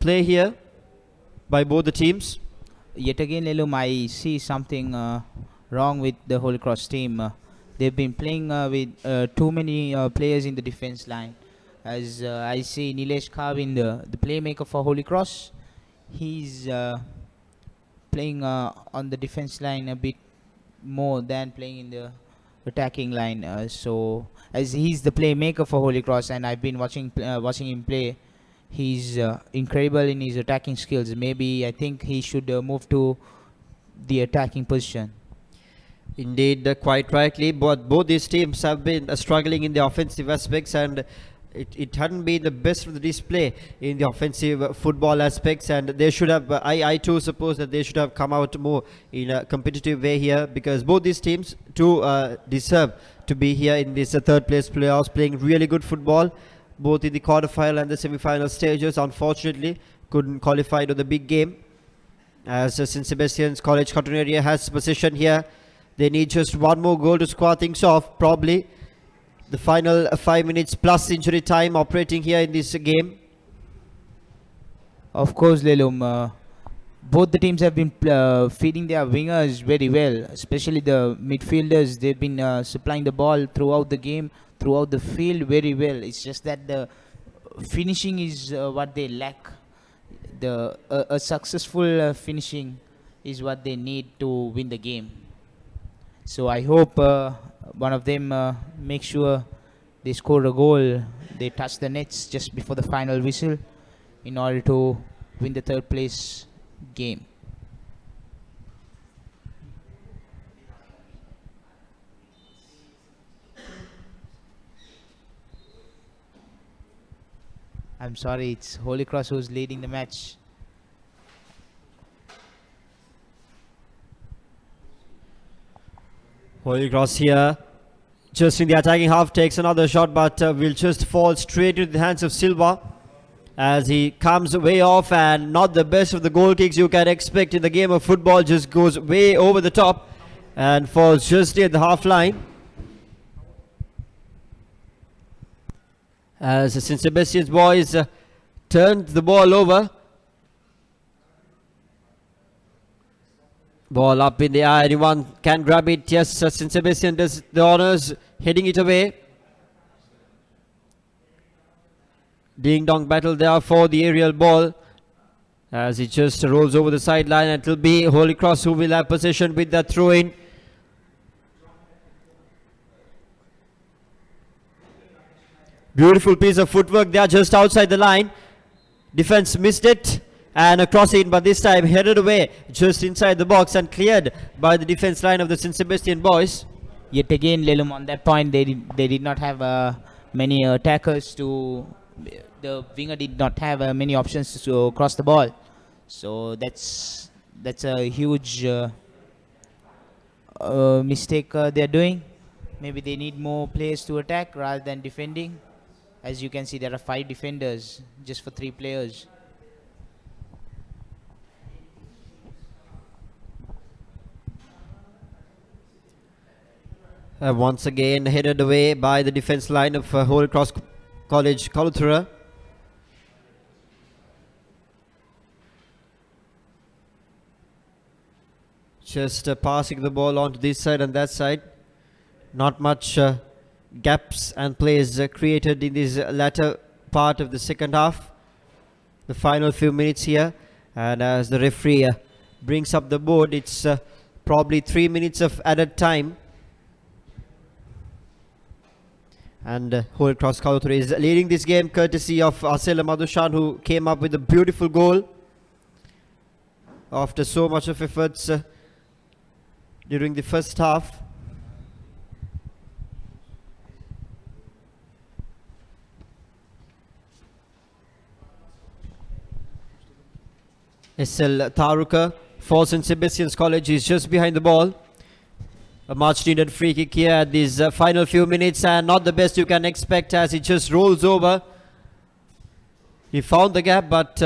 play here by both the teams. Yet again, Lelum, I see something wrong with the Holy Cross team. They've been playing with too many players in the defense line. As I see Nilesh Kavin, the playmaker for Holy Cross, he's playing on the defense line a bit more than playing in the attacking line. So as he's the playmaker for Holy Cross, and I've been watching him play, he's incredible in his attacking skills. Maybe I think he should move to the attacking position. Indeed, quite rightly, but both these teams have been struggling in the offensive aspects, and it hadn't been the best of the display in the offensive football aspects, and they should have, I too suppose that they should have come out more in a competitive way here, because both these teams too deserve to be here in this third place playoffs, playing really good football, both in the quarterfinal and the semi-final stages. Unfortunately, couldn't qualify to the big game, as St. Sebastian's College Cotton area has possession here. They need just one more goal to square things off, probably. The final 5 minutes plus injury time operating here in this game. Of course, Lelum, both the teams have been feeding their wingers very well, especially the midfielders. They've been supplying the ball throughout the game, throughout the field very well. It's just that the finishing is what they lack. A successful finishing is what they need to win the game. So I hope one of them make sure they score a goal, they touch the nets just before the final whistle in order to win the third place game. I'm sorry, it's Holy Cross who's leading the match. Holy Cross here, just in the attacking half, takes another shot, but will just fall straight into the hands of Silva as he comes way off, and not the best of the goal kicks you can expect in the game of football, just goes way over the top and falls just near the half line. As the St. Sebastian's boys turned the ball over. Ball up in the air, anyone can grab it. Yes, St. Sebastian does the honors, heading it away. Ding dong battle there for the aerial ball as it just rolls over the sideline, and it will be Holy Cross who will have possession with that throw in. Beautiful piece of footwork there just outside the line. Defense missed it and a cross in, but this time headed away just inside the box and cleared by the defense line of the St. Sebastian boys. Yet again, Lelum, on that point they did not have many attackers to. The winger did not have many options to cross the ball, so that's a huge mistake they're doing. Maybe they need more players to attack rather than defending. As you can see, there are 5 defenders just for 3 players. Once again headed away by the defense line of Holy Cross College Kaluthura. Just passing the ball onto this side and that side. Not much gaps and plays created in this latter part of the second half. The final few minutes here, and as the referee brings up the board, it's probably 3 minutes of added time. And Holy Cross Kaluthura is leading this game courtesy of Asela Madhushan, who came up with a beautiful goal after so much of efforts during the first half. SL Taruka for St. Sebastian's College is just behind the ball. A much needed free kick here at these final few minutes, and not the best you can expect as it just rolls over. He found the gap, but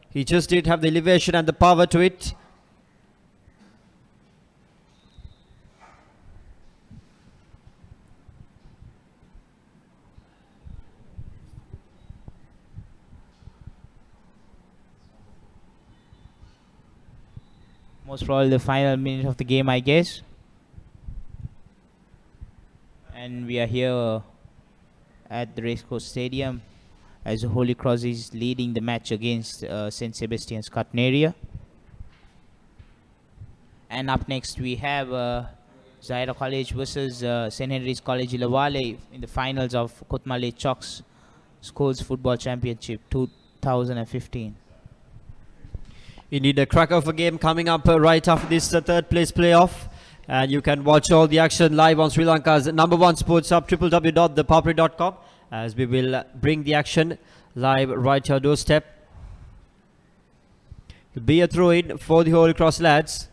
he just didn't have the elevation and the power to it. Most probably the final minute of the game, I guess. And we are here at the Racecourse Stadium as Holy Cross is leading the match against St. Sebastian's Cutneria. And up next we have Zahira College versus St. Henry's College Illawarra in the finals of Kotmale Chalks Schools Football Championship 2015. Indeed, a cracker of a game coming up right after this third place playoff. And you can watch all the action live on Sri Lanka's #1 sports hub, www.thepapare.com, as we will bring the action live right to your doorstep. It'll be a throw-in for the Holy Cross lads.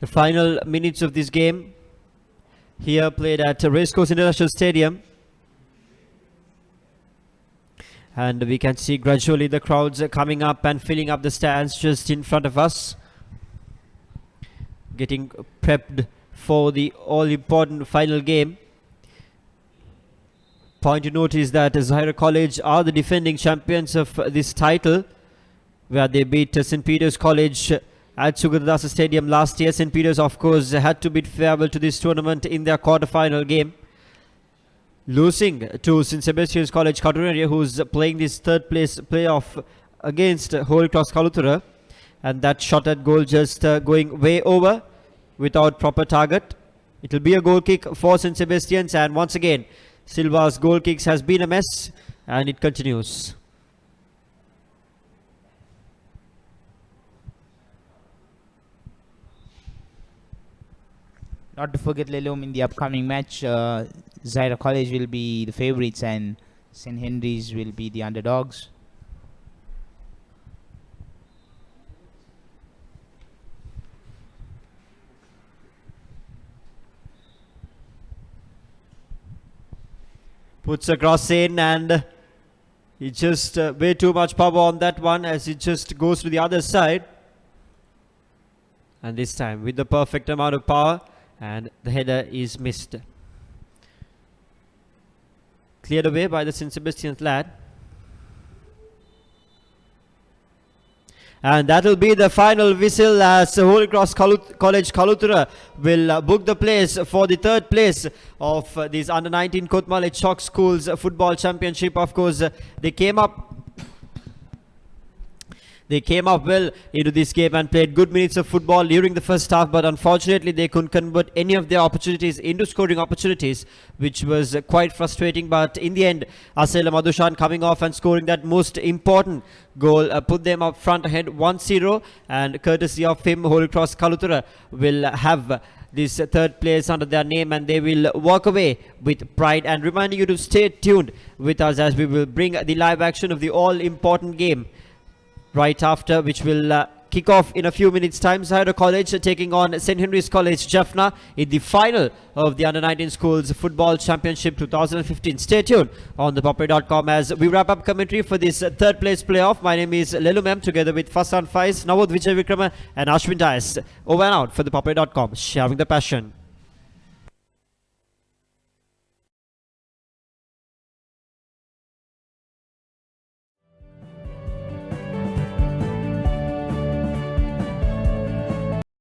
The final minutes of this game here played at Racecourse International Stadium. And we can see gradually the crowds coming up and filling up the stands just in front of us, getting prepped for the all-important final game. Point to note is that Zahira College are the defending champions of this title, where they beat St. Peter's College at Sugadadasa Stadium last year. St. Peter's, of course, had to bid farewell to this tournament in their quarter-final game, losing to St. Sebastian's College Cutneria, who's playing this third place playoff against Holy Cross Kaluthura. And that shot at goal just going way over without proper target. It will be a goal kick for St. Sebastian's, and once again Silva's goal kicks has been a mess, and it continues. Not to forget, Lelum, in the upcoming match, Zahira College will be the favourites and St. Henry's will be the underdogs. Puts a cross in, and he just way too much power on that one as it just goes to the other side. And this time with the perfect amount of power, and the header is missed. Cleared away by the St. Sebastian's lad. And that will be the final whistle as Holy Cross College Kaluthura will book the place for the third place of this under-19 Kotmale Chalk Schools Football Championship. Of course, they came up well into this game and played good minutes of football during the first half, but unfortunately they couldn't convert any of their opportunities into scoring opportunities, which was quite frustrating. But in the end, Asela Madhushan coming off and scoring that most important goal put them up front ahead 1-0, and courtesy of him, Holy Cross Kaluthura will have this third place under their name, and they will walk away with pride. And reminding you to stay tuned with us as we will bring the live action of the all-important game right after, which will kick off in a few minutes time. Zahira College taking on St. Henry's College Jaffna in the final of the Under-19 Schools Football Championship 2015. Stay tuned on thepapare.com as we wrap up commentary for this third place playoff. My name is Lelumem, together with Fasan Faiz, Nawad Vijay Vikrama and Ashwin Dias. Over and out for thepapare.com, sharing the passion.